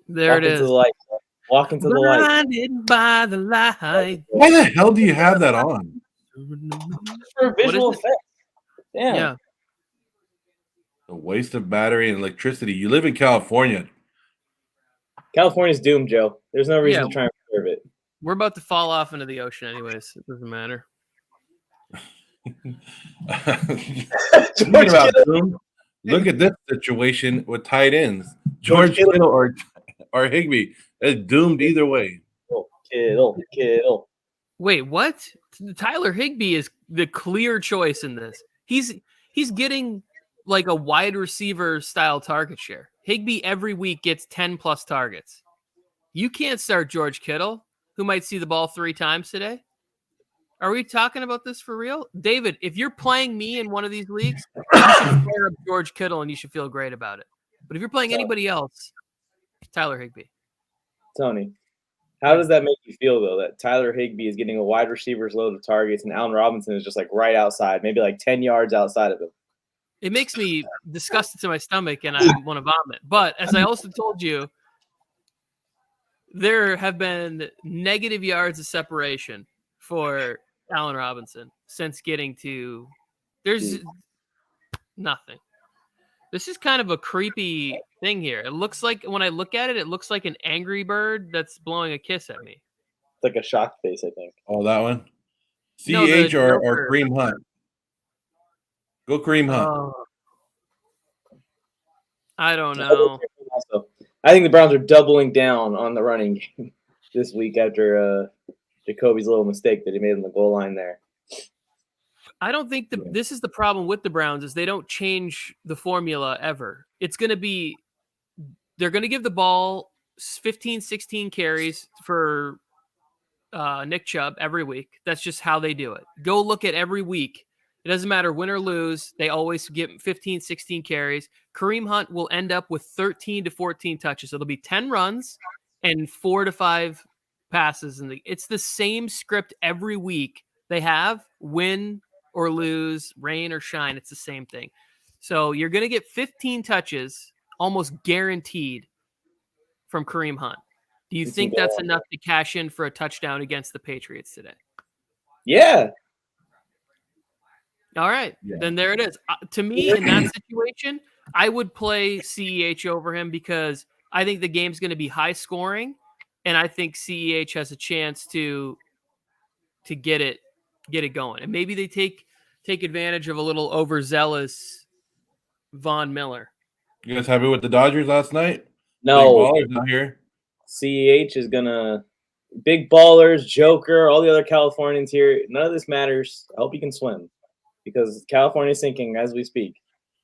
S3: There it is.
S1: Into the light. Walk into the light.
S3: Blinded by the light.
S2: Why the hell do you have that on?
S1: For visual effects. Damn.
S3: Yeah.
S2: A waste of battery and electricity. You live in California.
S1: California's doomed, Joe. There's no reason to try and preserve it.
S3: We're about to fall off into the ocean anyways. It doesn't matter.
S2: Look at this situation with tight ends. George Kittle or Higbee. It's doomed either way.
S1: Kittle.
S3: Wait, what? Tyler Higbee is the clear choice in this. He's getting like a wide receiver style target share. Higbee every week gets 10 plus targets. You can't start George Kittle, who might see the ball 3 times today. Are we talking about this for real? David, if you're playing me in one of these leagues, you should fire up George Kittle and you should feel great about it. But if you're playing anybody else, Tyler Higbee.
S1: Tony, how does that make you feel, though, that Tyler Higbee is getting a wide receiver's load of targets and Allen Robinson is just like right outside, maybe like 10 yards outside of him?
S3: It makes me disgusted to my stomach and I want to vomit. But as I also told you, there have been negative yards of separation for Allen Robinson since getting to – there's nothing. This is kind of a creepy thing here. It looks like – when I look at it, it looks like an angry bird that's blowing a kiss at me.
S1: It's like a shocked face, I think.
S2: Oh, that one? CH or Kareem Hunt? Go Kareem Hunt.
S3: I don't know.
S1: I think the Browns are doubling down on the running game this week after Jacoby's little mistake that he made on the goal line there.
S3: I don't think this is the problem with the Browns is they don't change the formula ever. It's going to be they're going to give the ball 15, 16 carries for Nick Chubb every week. That's just how they do it. Go look at every week. It doesn't matter win or lose. They always get 15, 16 carries. Kareem Hunt will end up with 13 to 14 touches. So it'll be 10 runs and 4 to 5 passes. And it's the same script every week. They have win or lose, rain or shine. It's the same thing. So you're going to get 15 touches almost guaranteed from Kareem Hunt. Do you think that's enough to cash in for a touchdown against the Patriots today?
S1: Yeah.
S3: All right. Yeah. Then there it is. To me, in that situation, I would play CEH over him because I think the game's going to be high scoring, and I think CEH has a chance to get it going. And maybe they take advantage of a little overzealous Von Miller.
S2: You guys happy with the Dodgers last night?
S1: No.
S2: Ballers not here.
S1: CEH is gonna big ballers, Joker, all the other Californians here. None of this matters. I hope you can swim because California is sinking as we speak.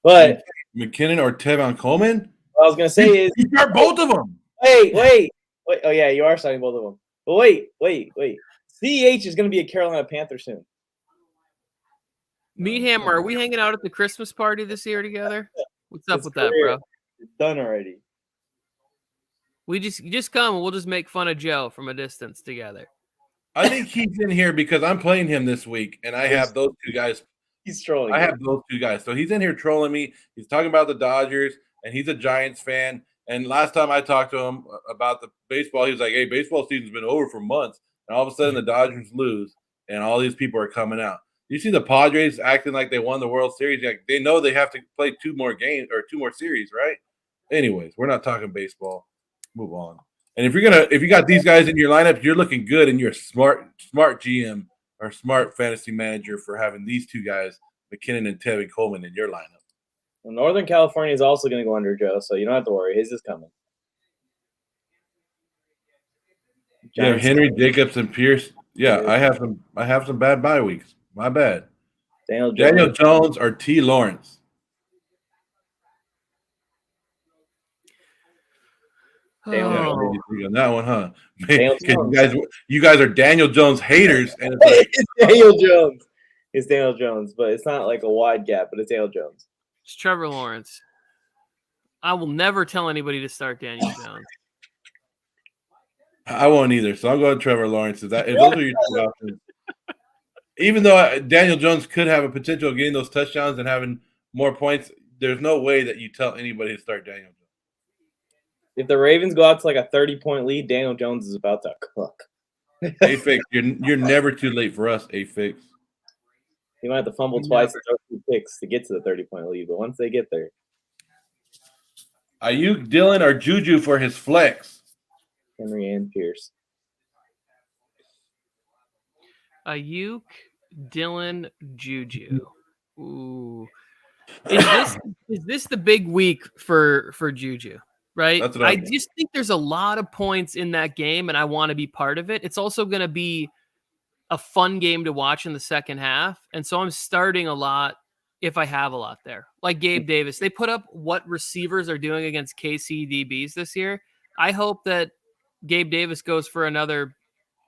S1: But
S2: McKinnon or Tevin Coleman?
S1: What I was gonna say is
S2: you start both of them.
S1: Wait. Oh yeah, you are starting both of them. But wait. CEH is gonna be a Carolina Panther soon.
S3: Meatham, are we hanging out at the Christmas party this year together? What's up with that, bro?
S1: It's done already.
S3: You just come and we'll just make fun of Joe from a distance together.
S2: I think he's in here because I'm playing him this week, and I have those two guys.
S1: He's trolling.
S2: I have those two guys. So he's in here trolling me. He's talking about the Dodgers, and he's a Giants fan. And last time I talked to him about the baseball, he was like, hey, baseball season's been over for months. And all of a sudden the Dodgers lose, and all these people are coming out. You see the Padres acting like they won the World Series. Like they know they have to play 2 more games or 2 more series, right? Anyways, we're not talking baseball. Move on. And if you got these guys in your lineup, you're looking good, and you're a smart GM or smart fantasy manager for having these 2 guys, McKinnon and Tevin Coleman, in your lineup.
S1: Well, Northern California is also going to go under, Joe, so you don't have to worry. His is coming.
S2: You have Henry, Jacobs, and Pierce. Yeah, I have some bad bye weeks. My bad. Daniel Jones or T. Lawrence.
S1: Daniel
S2: Yeah,
S1: Jones.
S2: on that one, huh?
S1: Daniel
S2: Because
S1: Jones.
S2: you guys are Daniel Jones haters, and it's like,
S1: It's Daniel Jones. It's Daniel Jones, but it's not like a wide gap, but it's Daniel Jones.
S3: It's Trevor Lawrence. I will never tell anybody to start Daniel Jones.
S2: I won't either. So I'm going Trevor Lawrence. If those are your two options, even though Daniel Jones could have a potential of getting those touchdowns and having more points, there's no way that you tell anybody to start Daniel Jones.
S1: If the Ravens go out to like a 30-point lead, Daniel Jones is about to cook.
S2: A-Fix, you're never too late for us, A-Fix.
S1: He might have to fumble twice and throw 2 picks to get to the 30-point lead, but once they get there.
S2: Ayuk, Dylan, or Juju for his flex?
S1: Henry and Pierce.
S3: Ayuk, Dylan, Juju. Ooh. Is this the big week for Juju? Right?
S2: That's what
S3: I just think there's a lot of points in that game, and I want to be part of it. It's also going to be a fun game to watch in the second half, and so I'm starting a lot if I have a lot there. Like Gabe Davis, they put up what receivers are doing against KC DBs this year. I hope that Gabe Davis goes for another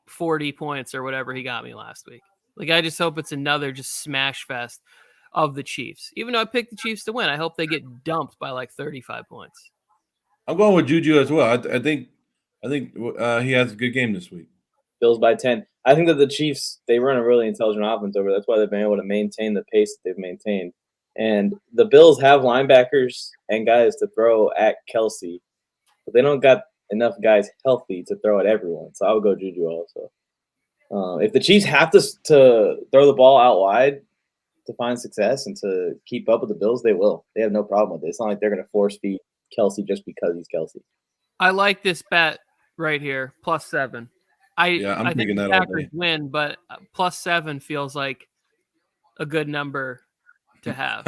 S3: 40 points or whatever he got me last week. Like, I just hope it's another just smash fest of the Chiefs. Even though I picked the Chiefs to win, I hope they get dumped by like 35 points.
S2: I'm going with Juju as well. I think he has a good game this week.
S1: Bills by 10. I think that the Chiefs, they run a really intelligent offense over. That's why they've been able to maintain the pace that they've maintained. And the Bills have linebackers and guys to throw at Kelsey, but they don't got enough guys healthy to throw at everyone. So I would go Juju also. If the Chiefs have to throw the ball out wide to find success and to keep up with the Bills, they will. They have no problem with it. It's not like they're going to force feed Kelsey just because he's Kelsey.
S3: I like this bet right here, +7. I think the Packers win, but +7 feels like a good number to have.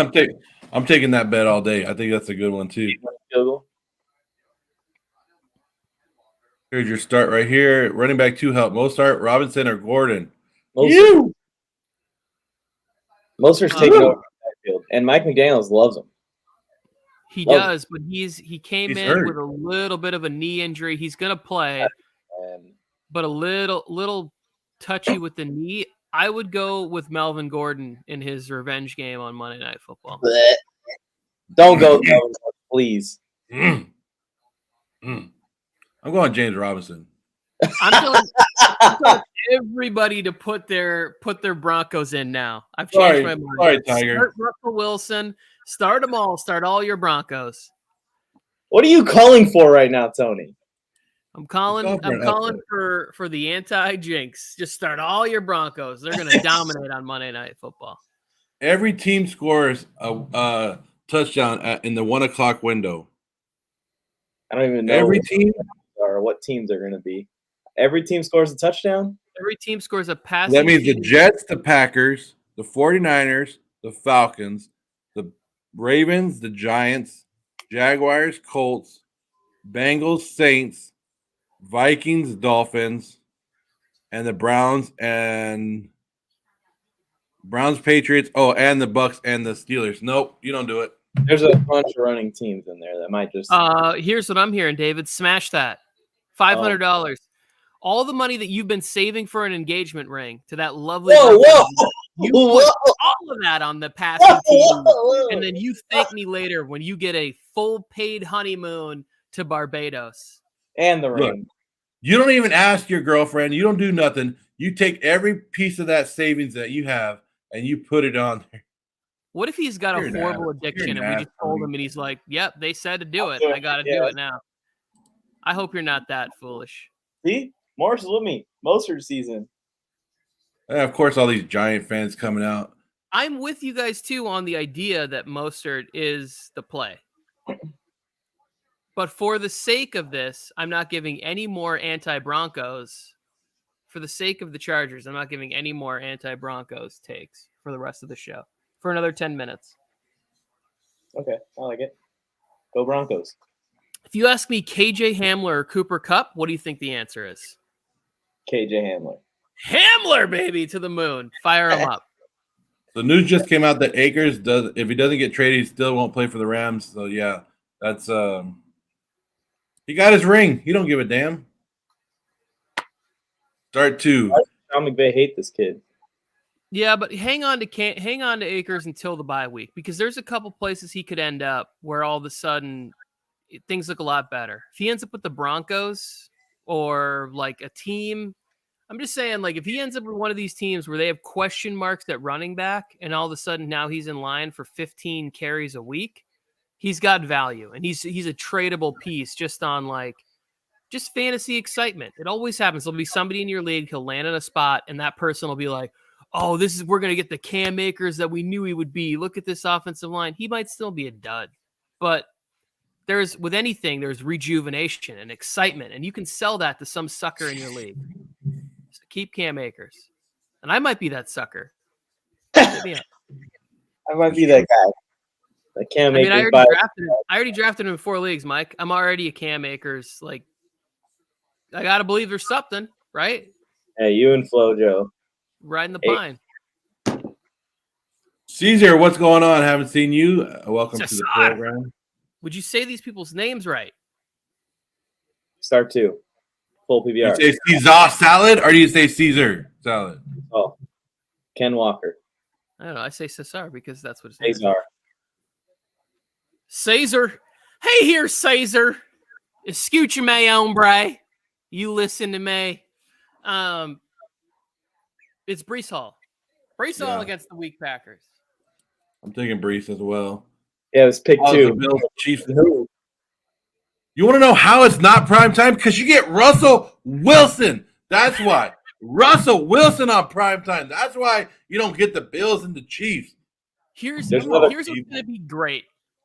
S2: I'm taking that bet all day. I think that's a good one too. Here's your start right here. Running back 2 help. Mostert, Robinson, or Gordon?
S1: Mostert's taking over the backfield, and Mike McDaniels loves him.
S3: He does, but he came in hurt with a little bit of a knee injury. He's going to play, but a little touchy with the knee. I would go with Melvin Gordon in his revenge game on Monday Night Football.
S1: Don't go, Melvin, please.
S2: I'm going James Robinson.
S3: I'm telling everybody to put their Broncos in now. I've changed my mind.
S2: Sorry, Tiger.
S3: Start Russell Wilson. Start them all. Start all your Broncos.
S1: What are you calling for right now, Tony?
S3: I'm calling for the anti-jinx. Just start all your Broncos. They're going to dominate on Monday Night Football.
S2: Every team scores a touchdown in the 1 o'clock window.
S1: I don't even know
S2: every team
S1: or what teams are going to be. Every team scores a touchdown?
S3: Every team scores a pass.
S2: That means the Jets, the Packers, the 49ers, the Falcons, the Ravens, the Giants, Jaguars, Colts, Bengals, Saints, Vikings, Dolphins, and the Browns, Patriots. Oh, and the Bucks and the Steelers. Nope, you don't do it.
S1: There's a bunch of running teams in there that might just.
S3: Here's what I'm hearing, David. Smash that. $500. All the money that you've been saving for an engagement ring to that lovely. You put all of that on the passing team, and then you thank me later when you get a full paid honeymoon to Barbados.
S1: And the ring.
S2: Look, you don't even ask your girlfriend. You don't do nothing. You take every piece of that savings that you have and you put it on there.
S3: What if he's got a horrible addiction and we just told him and he's like, yep, they said to do it. I got to do it now. I hope you're not that foolish.
S1: See? Morris is with me. Mostert season.
S2: And of course, all these Giant fans coming out.
S3: I'm with you guys, too, on the idea that Mostert is the play. But for the sake of this, I'm not giving any more anti-Broncos. For the sake of the Chargers, I'm not giving any more anti-Broncos takes for the rest of the show. For another 10 minutes.
S1: Okay, I like it. Go Broncos.
S3: If you ask me KJ Hamler or Cooper Kupp, what do you think the answer is?
S1: KJ Hamler.
S3: Hamler, baby, to the moon. Fire him up.
S2: The news just came out that Akers if he doesn't get traded, he still won't play for the Rams. So yeah, that's He got his ring. He don't give a damn. Start 2.
S1: Sean McVay hate this kid.
S3: Yeah, but hang on to Akers until the bye week, because there's a couple places he could end up where all of a sudden things look a lot better. If he ends up with the Broncos or like a team, I'm just saying, like, if he ends up with one of these teams where they have question marks at running back and all of a sudden now he's in line for 15 carries a week, he's got value, and he's a tradable piece just on like just fantasy excitement. It always happens. There'll be somebody in your league, he'll land in a spot, and that person will be like, oh, we're going to get the Cam Akers that we knew he would be. Look at this offensive line. He might still be a dud, but with anything, there's rejuvenation and excitement, and you can sell that to some sucker in your league. So keep Cam Akers. And I might be that sucker. Hit me up.
S1: I might be that guy. The Cam Akers.
S3: I already drafted him in 4 leagues, Mike. I'm already a Cam Akers. Like, I got to believe there's something, right?
S1: Hey, you and Flojo.
S3: Riding the pine.
S2: Caesar, what's going on? Haven't seen you. Welcome
S3: Cesar.
S2: to the program.
S3: Would you say these people's names right?
S1: Start 2. Full PBR.
S2: You say Caesar salad or do you say Caesar salad?
S1: Oh, Ken Walker.
S3: I don't know. I say Cesar because that's what it's
S1: Cesar.
S3: Caesar. Hey here, Caesar. Escucha me, hombre. You listen to me. It's Breece Hall. Breece Hall against the weak Packers.
S2: I'm taking Breece as well.
S1: Yeah, it was pick 2.
S2: Bills, Chiefs. You want to know how it's not prime time? Because you get Russell Wilson. That's why. Russell Wilson on prime time. That's why you don't get the Bills and the Chiefs.
S3: Here's what's going to be great.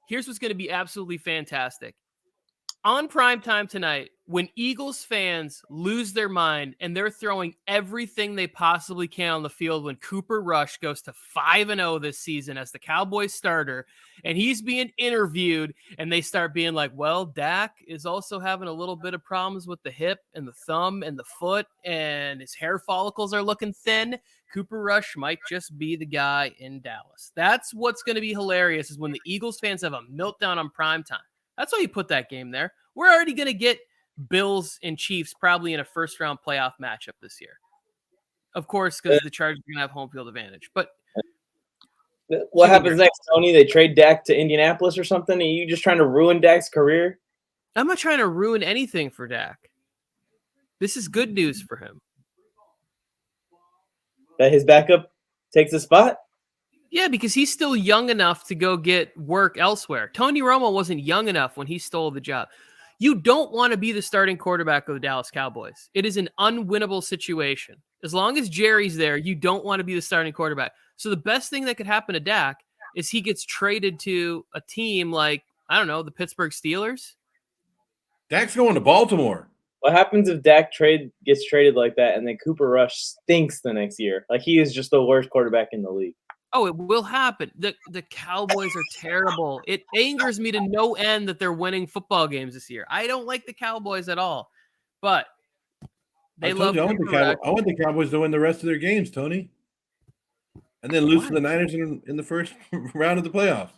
S3: Here's what's going to be absolutely fantastic. On prime time tonight, when Eagles fans lose their mind and they're throwing everything they possibly can on the field when Cooper Rush goes to 5-0 this season as the Cowboys starter, and he's being interviewed, and they start being like, well, Dak is also having a little bit of problems with the hip and the thumb and the foot, and his hair follicles are looking thin. Cooper Rush might just be the guy in Dallas. That's what's going to be hilarious, is when the Eagles fans have a meltdown on prime time. That's why you put that game there. We're already going to get Bills and Chiefs probably in a first-round playoff matchup this year. Of course, because the Chargers are going to have home field advantage. But
S1: what happens next, Tony? They trade Dak to Indianapolis or something? Are you just trying to ruin Dak's career?
S3: I'm not trying to ruin anything for Dak. This is good news for him.
S1: That his backup takes a spot?
S3: Yeah, because he's still young enough to go get work elsewhere. Tony Romo wasn't young enough when he stole the job. You don't want to be the starting quarterback of the Dallas Cowboys. It is an unwinnable situation. As long as Jerry's there, you don't want to be the starting quarterback. So the best thing that could happen to Dak is he gets traded to a team like, I don't know, the Pittsburgh Steelers.
S2: Dak's going to Baltimore.
S1: What happens if Dak gets traded like that and then Cooper Rush stinks the next year? Like, he is just the worst quarterback in the league.
S3: Oh, it will happen. The Cowboys are terrible. It angers me to no end that they're winning football games this year. I don't like the Cowboys at all, but they love.
S2: I want the Cowboys to win the rest of their games, Tony, and then lose to the Niners in the first round of the playoffs.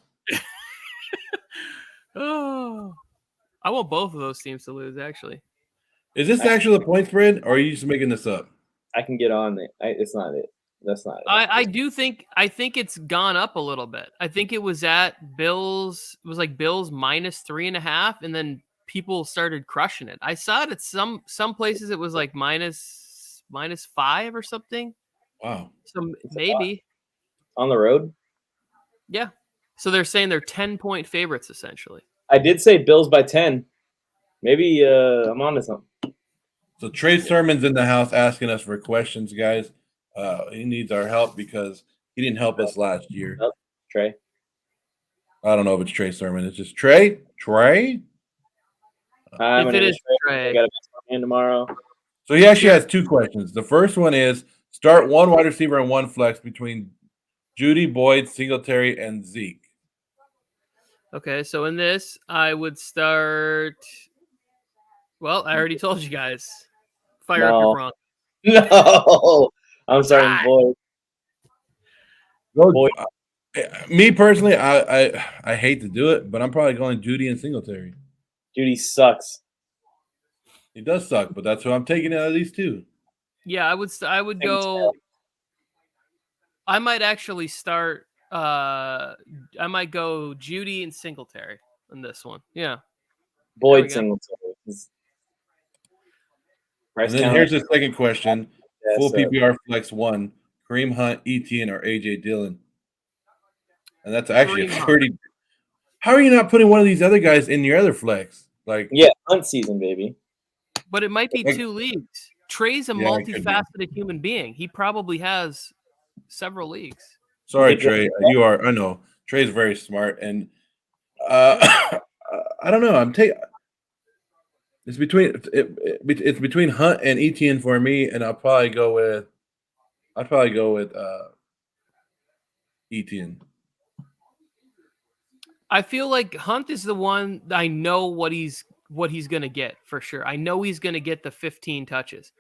S3: Oh, I want both of those teams to lose. Actually,
S2: is this actually the point spread, or are you just making this up?
S1: I can get on it. It's not it. That's not it.
S3: I think it's gone up a little bit. I think it was at Bills. It was like Bills -3.5, and then people started crushing it. I saw it at some places. It was like -5 or something.
S2: Wow.
S3: So maybe
S1: on the road.
S3: Yeah. So they're saying they're 10-point favorites essentially.
S1: I did say Bills by 10. Maybe I'm on to something.
S2: So Trey Sermon's in the house asking us for questions, guys. He needs our help because he didn't help us last year.
S1: Trey.
S2: I don't know if it's Trey Sermon. It's just Trey. Trey.
S3: If it is Trey,
S1: I got a man tomorrow.
S2: So he actually has 2 questions. The first one is start one wide receiver and one flex between Judy, Boyd, Singletary, and Zeke.
S3: Okay, so in this, I would start. Well, I already told you guys. Fire up your Broncos.
S1: No. I'm starting Boyd.
S2: Boyd. Me personally, I hate to do it, but I'm probably going Judy and Singletary.
S1: Judy sucks.
S2: He does suck, but that's who I'm taking out of these two.
S3: Yeah, I would go. I might actually start. I might go Judy and Singletary in this one. Yeah,
S1: Boyd Singletary.
S2: And then here's the second question: full
S1: so.
S2: PPR flex 1, Kareem Hunt, Etienne, or AJ Dillon. And that's actually
S3: Kareem
S2: a pretty. How are you not putting one of these other guys in your other flex? Like,
S1: yeah, Hunt season, baby.
S3: But it might be 2 leagues. Trey's a multifaceted human being. He probably has several leagues.
S2: Sorry, Trey. You are. I know Trey's very smart, and I don't know. It's between Hunt and Etienne for me, and I'd probably go with Etienne.
S3: I feel like Hunt is the one I know what he's going to get for sure. I know he's going to get the 15 touches.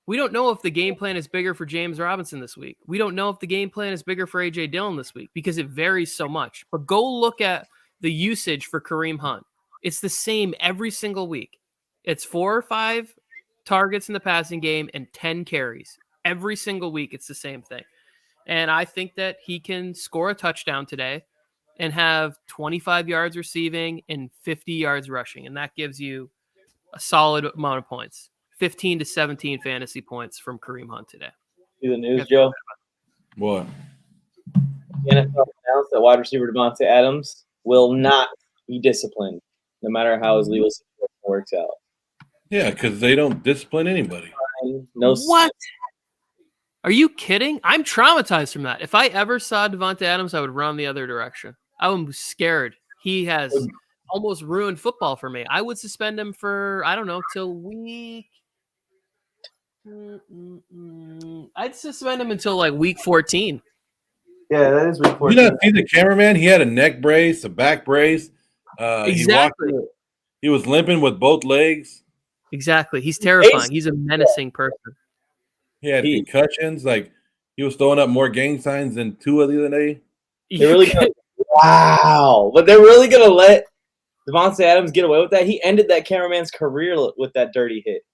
S3: We don't know if the game plan is bigger for James Robinson this week. We don't know if the game plan is bigger for AJ Dillon this week because it varies so much. But go look at the usage for Kareem Hunt. It's the same every single week. It's 4 or 5 targets in the passing game and 10 carries. Every single week, it's the same thing. And I think that he can score a touchdown today and have 25 yards receiving and 50 yards rushing. And that gives you a solid amount of points. 15 to 17 fantasy points from Kareem Hunt today.
S1: See the news, Joe?
S2: What?
S1: The NFL announced that wide receiver Devontae Adams will not be disciplined, no matter how his legal situation works out.
S2: Yeah, because they don't discipline anybody.
S3: What? Are you kidding? I'm traumatized from that. If I ever saw Devontae Adams, I would run the other direction. I was scared. He has almost ruined football for me. I would suspend him for, I don't know, till week. I'd suspend him until like week 14.
S1: Yeah, that is week 14.
S2: You not see the cameraman? He had a neck brace, a back brace.
S3: Exactly.
S2: He was limping with both legs.
S3: Exactly. He's terrifying. He's a menacing person.
S2: He had concussions. Like, he was throwing up more gang signs than Tua the other day.
S1: Wow. But they're really going to let Devontae Adams get away with that? He ended that cameraman's career with that dirty hit.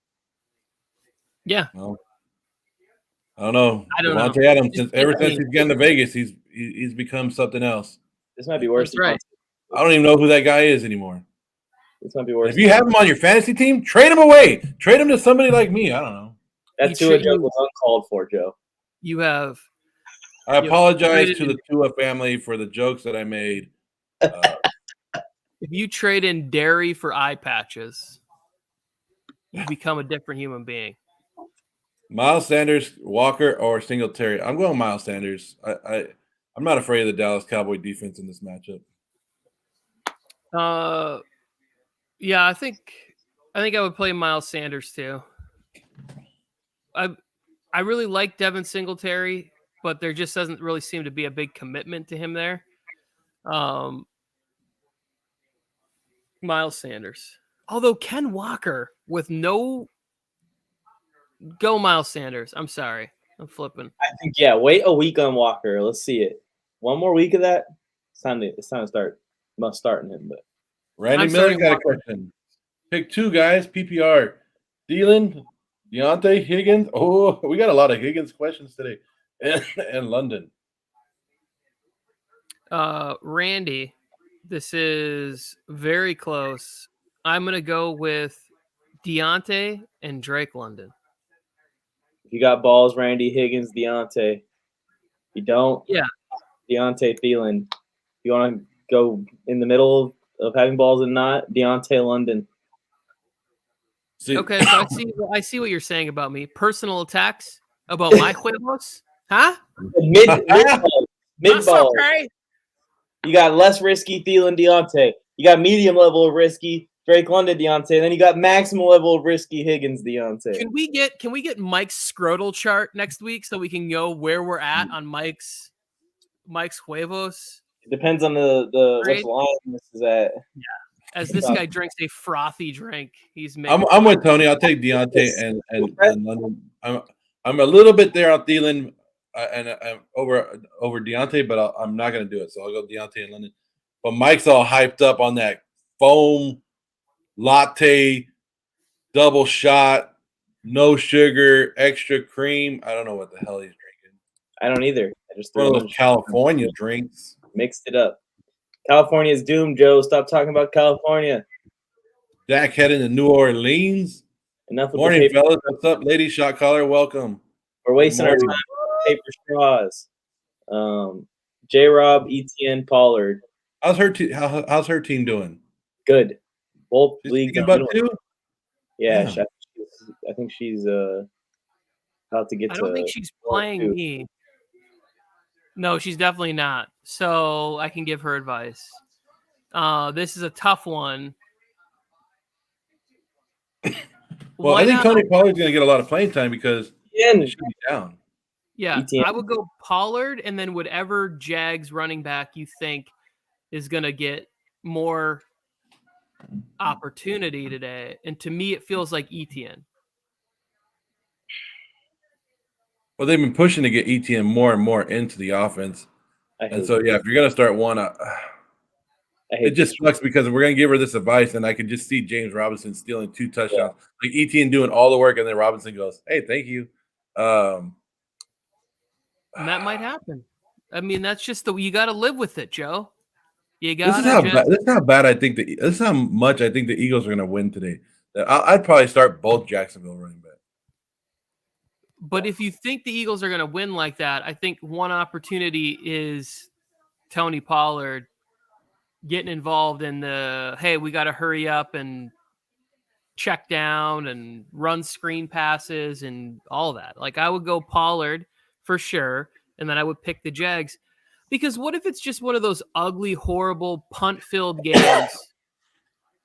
S3: Yeah.
S2: Well, I don't know.
S3: Devontae
S2: Adams, ever since he's gotten to Vegas, he's become something else.
S1: This might be worse.
S3: That's right.
S2: I don't even know who that guy is anymore.
S1: This might be worse.
S2: If you have him on your fantasy team, trade him away. Trade him to somebody like me. I don't know.
S1: That Tua joke was uncalled for, Joe.
S3: You have.
S2: I apologize to the Tua family for the jokes that I made.
S3: If you trade in dairy for eye patches, you become a different human being.
S2: Miles Sanders, Walker, or Singletary? I'm going Miles Sanders. I'm not afraid of the Dallas Cowboy defense in this matchup.
S3: Yeah, I think I would play Miles Sanders too. I really like Devin Singletary, but there just doesn't really seem to be a big commitment to him there. Miles Sanders. Although Ken Walker with no go Miles Sanders. I'm sorry. I'm flipping.
S1: I think, yeah, wait a week on Walker. Let's see it. One more week of that. It's time to start. Must starting him, but
S2: Randy Miller got a question. Pick 2 guys, PPR. Thielen, Deontay, Higgins. Oh, we got a lot of Higgins questions today. And London.
S3: Randy, this is very close. I'm going to go with Deontay and Drake London.
S1: If you got balls, Randy, Higgins, Deontay. If you don't, Deontay, Thielen. You want to go in the middle of having balls and not, Deontay, London.
S3: Okay, so I see what you're saying about me. Personal attacks about my huevos? Huh?
S1: Mid-ball. Okay. You got less risky Thielen, Deontay. You got medium level of risky Drake London, Deontay. And then you got maximum level of risky Higgins, Deontay.
S3: Can we get Mike's scrotal chart next week so we can know where we're at on Mike's huevos?
S1: It depends on the which line this is at. Yeah.
S3: As this guy drinks a frothy drink, he's making.
S2: I'm with Tony. I'll take Deontay and London. I'm a little bit there on Thielen and over Deontay, but I'm not going to do it. So I'll go Deontay and London. But Mike's all hyped up on that foam latte double shot, no sugar, extra cream. I don't know what the hell he's drinking.
S1: I don't either. I just
S2: One
S1: threw
S2: of
S1: a
S2: those
S1: bunch
S2: California drinks.
S1: mixed it up. California's doomed, Joe. Stop talking about California.
S2: Dak heading to New Orleans.
S1: Enough with
S2: Morning,
S1: the paper.
S2: fellas. What's up, lady shot caller? Welcome.
S1: We're wasting our time
S2: Morning.
S1: with paper straws. J-Rob, ETN, Pollard.
S2: How's her team doing?
S1: Good. Both
S2: She's
S1: leagues.
S2: thinking about two?
S1: Yeah,
S2: Damn.
S1: I think she's about to get to.
S3: I don't think she's
S1: 1 or
S3: playing
S1: 2.
S3: me. No, she's definitely not. So I can give her advice. This is a tough one.
S2: Well, I think Tony Pollard's going to get a lot of playing time because
S1: ETN.
S2: she should be down.
S3: Yeah,
S1: ETN.
S3: I would go Pollard and then whatever Jags running back you think is going to get more opportunity today. And to me, it feels like ETN.
S2: Well, they've been pushing to get ETN more and more into the offense. And so, yeah, if you're going to start one, it just sucks because we're going to give her this advice, and I can just see James Robinson stealing 2 touchdowns. Yeah. Like ETN doing all the work, and then Robinson goes, hey, thank you.
S3: And that might happen. I mean, that's just you got to live with it, Joe. You got.
S2: This is how bad I think this is how much I think the Eagles are going to win today. I'd probably start both Jacksonville running backs.
S3: But if you think the Eagles are going to win like that, I think one opportunity is Tony Pollard getting involved in hey, we got to hurry up and check down and run screen passes and all that. Like I would go Pollard for sure, and then I would pick the Jags. Because what if it's just one of those ugly, horrible, punt-filled games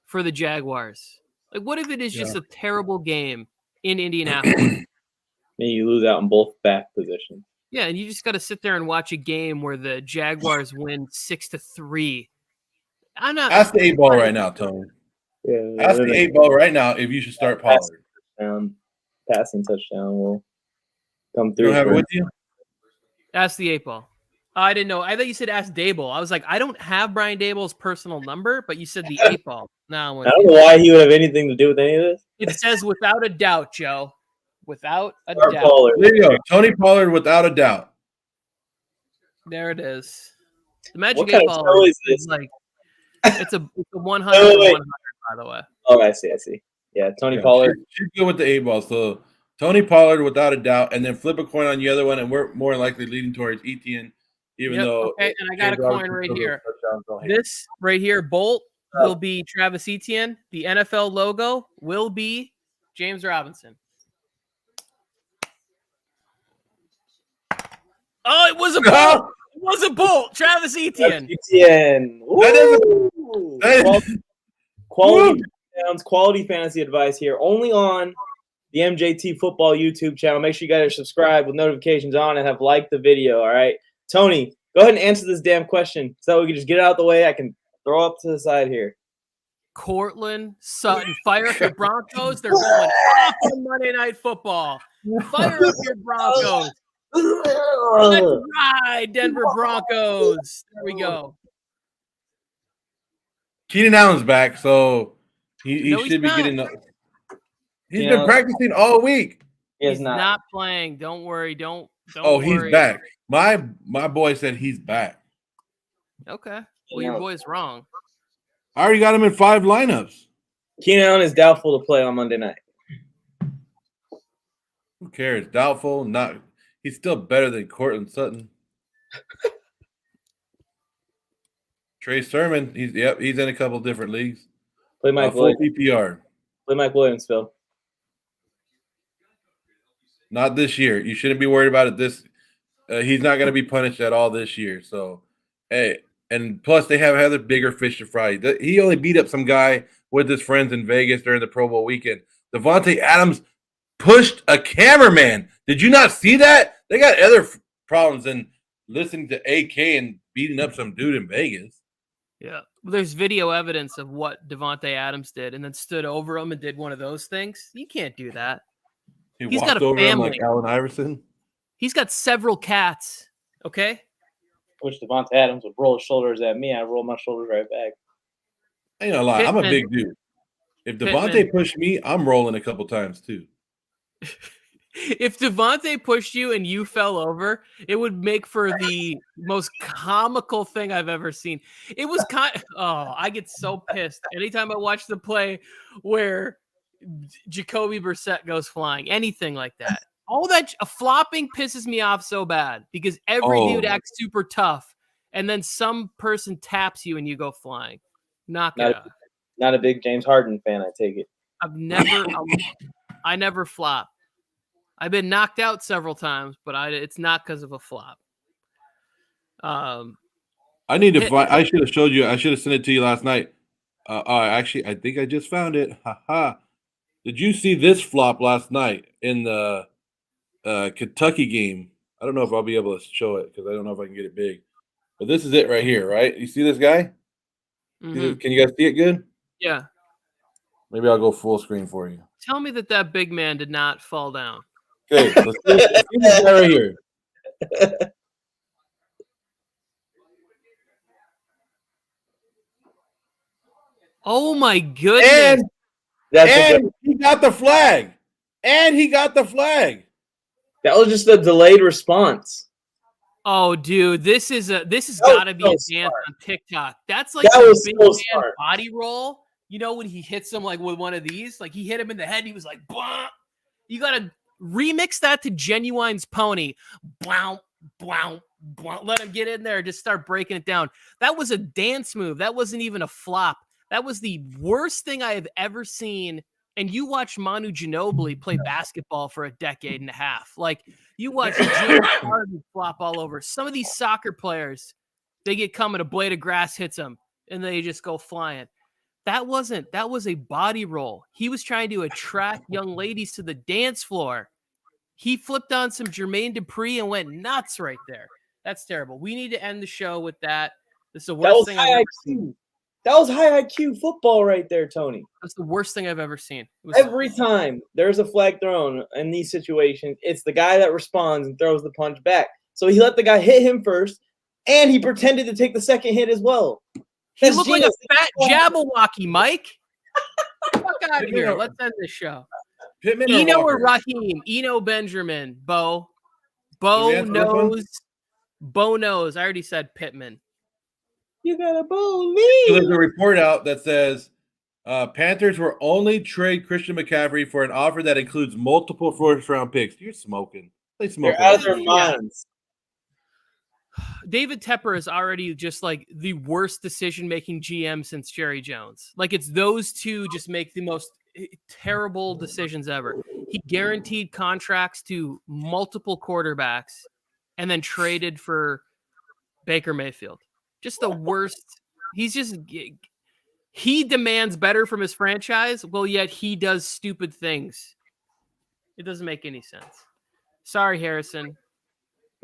S3: for the Jaguars? Like, what if it is just a terrible game in Indianapolis?
S1: Maybe you lose out in both back positions.
S3: Yeah, and you just got to sit there and watch a game where the Jaguars win 6-3. I'm not.
S2: Ask the 8-ball right now, Tony.
S1: Yeah,
S2: ask the 8-ball right now if you should start Pollard.
S1: Passing touchdown will come through.
S2: You don't have it with you?
S3: Ask the 8-ball. I didn't know. I thought you said ask Dable. I was like, I don't have Brian Dable's personal number, but you said the 8-ball. No,
S1: I don't know why he would have anything to do with any of this.
S3: It says without a doubt, Joe. Without a doubt.
S1: Pollard.
S2: There you go. Tony Pollard without a doubt.
S3: There it is. The Magic 8-ball
S1: is this?
S3: Like it's a 100 100, by the way.
S1: Oh, I see. Yeah, Tony Pollard.
S2: She's good with the 8-ball. So Tony Pollard without a doubt, and then flip a coin on the other one, and we're more likely leading towards ETN. Even though
S3: okay, and I got a coin right here. This right here, Bolt will be Travis Etienne. The NFL logo will be James Robinson. Oh, it was a Bolt. It was a Bolt. Travis Etienne.
S1: Etienne. Quality sounds, quality fantasy advice here. Only on the MJT Football YouTube channel. Make sure you guys are subscribed with notifications on and have liked the video. All right. Tony, go ahead and answer this damn question so we can just get it out of the way. I can throw up to the side here.
S3: Cortland Sutton, fire up your Broncos. They're going off on Monday Night Football. Fire up your Broncos. Let's ride, Denver Broncos. There we go.
S2: Keenan Allen's back, so he should be getting up. He's been practicing all week.
S3: He's not playing. Don't worry. Don't
S2: Oh,
S3: worry.
S2: He's back. My boy said he's back.
S3: Okay. Well, your boy's wrong.
S2: I already got him in 5 lineups.
S1: Keenan Allen is doubtful to play on Monday night.
S2: Who cares? Doubtful, not. He's still better than Cortland Sutton. Trey Sermon, he's in a couple different leagues.
S1: Play Mike
S2: full
S1: Williams.
S2: PPR.
S1: Play Mike Williams, Phil.
S2: Not this year. You shouldn't be worried about it. He's not going to be punished at all this year. So, hey, and plus they have other bigger fish to fry. He only beat up some guy with his friends in Vegas during the Pro Bowl weekend. Devontae Adams pushed a cameraman. Did you not see that? They got other problems than listening to AK and beating up some dude in Vegas.
S3: Yeah. Well, there's video evidence of what Devontae Adams did and then stood over him and did one of those things. You can't do that.
S2: He's got a family. Him like Allen Iverson.
S3: He's got several cats. Okay.
S1: I wish Devontae Adams would roll his shoulders at me. I roll my shoulders right back.
S2: I ain't gonna lie. I'm a big dude. If Devontae pushed me, I'm rolling a couple times too.
S3: If Devontae pushed you and you fell over, it would make for the most comical thing I've ever seen. It was I get so pissed anytime I watch the play where Jacoby Brissett goes flying, anything like that. All that flopping pisses me off so bad because every dude acts super tough, and then some person taps you and you go flying. Knock it out.
S1: Not a big James Harden fan, I take it.
S3: I never flop. I've been knocked out several times, but it's not because of a flop.
S2: I need to find. I should have showed you. I should have sent it to you last night. Actually, I think I just found it. Haha. Did you see this flop last night in the Kentucky game? I don't know if I'll be able to show it because I don't know if I can get it big. But this is it right here, right? You see this guy?
S3: Mm-hmm.
S2: Can you guys see it good?
S3: Yeah.
S2: Maybe I'll go full screen for you.
S3: Tell me that big man did not fall down.
S2: Okay, let's see this guy right here.
S3: Oh my goodness!
S2: And he got the flag. That
S1: was just a delayed response.
S3: Oh, dude, this has got to be a dance on TikTok. That's like
S1: that was
S3: big
S1: so
S3: man
S1: smart.
S3: Body roll. You know when he hits him like with one of these, like he hit him in the head. And he was like, "Blah." You gotta remix that to Genuine's Pony. Blah, blah, blah. Let him get in there. Just start breaking it down. That was a dance move. That wasn't even a flop. That was the worst thing I have ever seen. And you watched Manu Ginobili play basketball for a decade and a half. Like you watch James Harden flop all over. Some of these soccer players, they get coming, a blade of grass hits them, and they just go flying. That was a body roll. He was trying to attract young ladies to the dance floor. He flipped on some Jermaine Dupri and went nuts right there. That's terrible. We need to end the show with that. This is the worst thing I've ever seen.
S1: That was high IQ football right there, Tony.
S3: That's the worst thing I've ever seen.
S1: Every time there's a flag thrown in these situations, it's the guy that responds and throws the punch back. So he let the guy hit him first, and he pretended to take the second hit as well.
S3: He looked like a fat Jabberwocky, Mike. Fuck out of here. Let's end this show. Eno or Raheem? Eno Benjamin. Bo knows. Bo knows. I already said Pittman.
S1: You gotta believe.
S2: So there's a report out that says Panthers will only trade Christian McCaffrey for an offer that includes multiple first-round picks. You're smoking. They smoking.
S1: They're out of their minds.
S3: David Tepper is already just like the worst decision-making GM since Jerry Jones. Like it's those two just make the most terrible decisions ever. He guaranteed contracts to multiple quarterbacks and then traded for Baker Mayfield. Just the worst. He demands better from his franchise. Well, yet he does stupid things. It doesn't make any sense. Sorry, Harrison.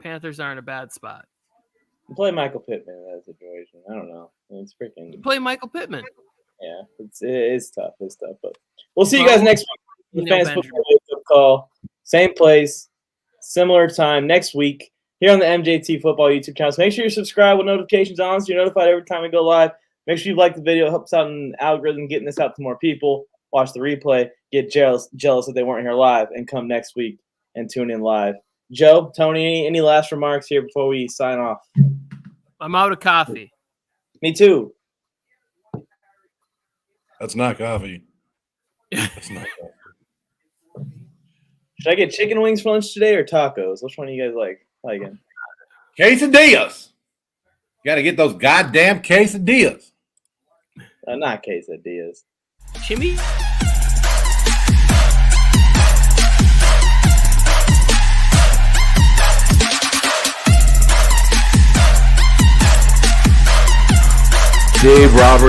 S3: Panthers are in a bad spot.
S1: Play Michael Pittman in that situation. I don't know. It's freaking.
S3: Play Michael Pittman.
S1: Yeah, it's tough. It's tough, but we'll see you guys next week. The Fans Football Wake-Up Call, same place, similar time next week here on the MJT Football YouTube channel. So make sure you subscribe with notifications on, so you're notified every time we go live. Make sure you like the video; it helps out in the algorithm, getting this out to more people. Watch the replay, get jealous that they weren't here live, and come next week and tune in live. Joe, Tony, any last remarks here before we sign off?
S3: I'm out of coffee.
S1: Me too.
S2: That's not coffee. That's not coffee.
S1: Should I get chicken wings for lunch today or tacos? Which one do you guys like? Again?
S2: Quesadillas. You got to get those goddamn quesadillas.
S1: Not quesadillas.
S3: Jimmy?
S2: Dave Roberts.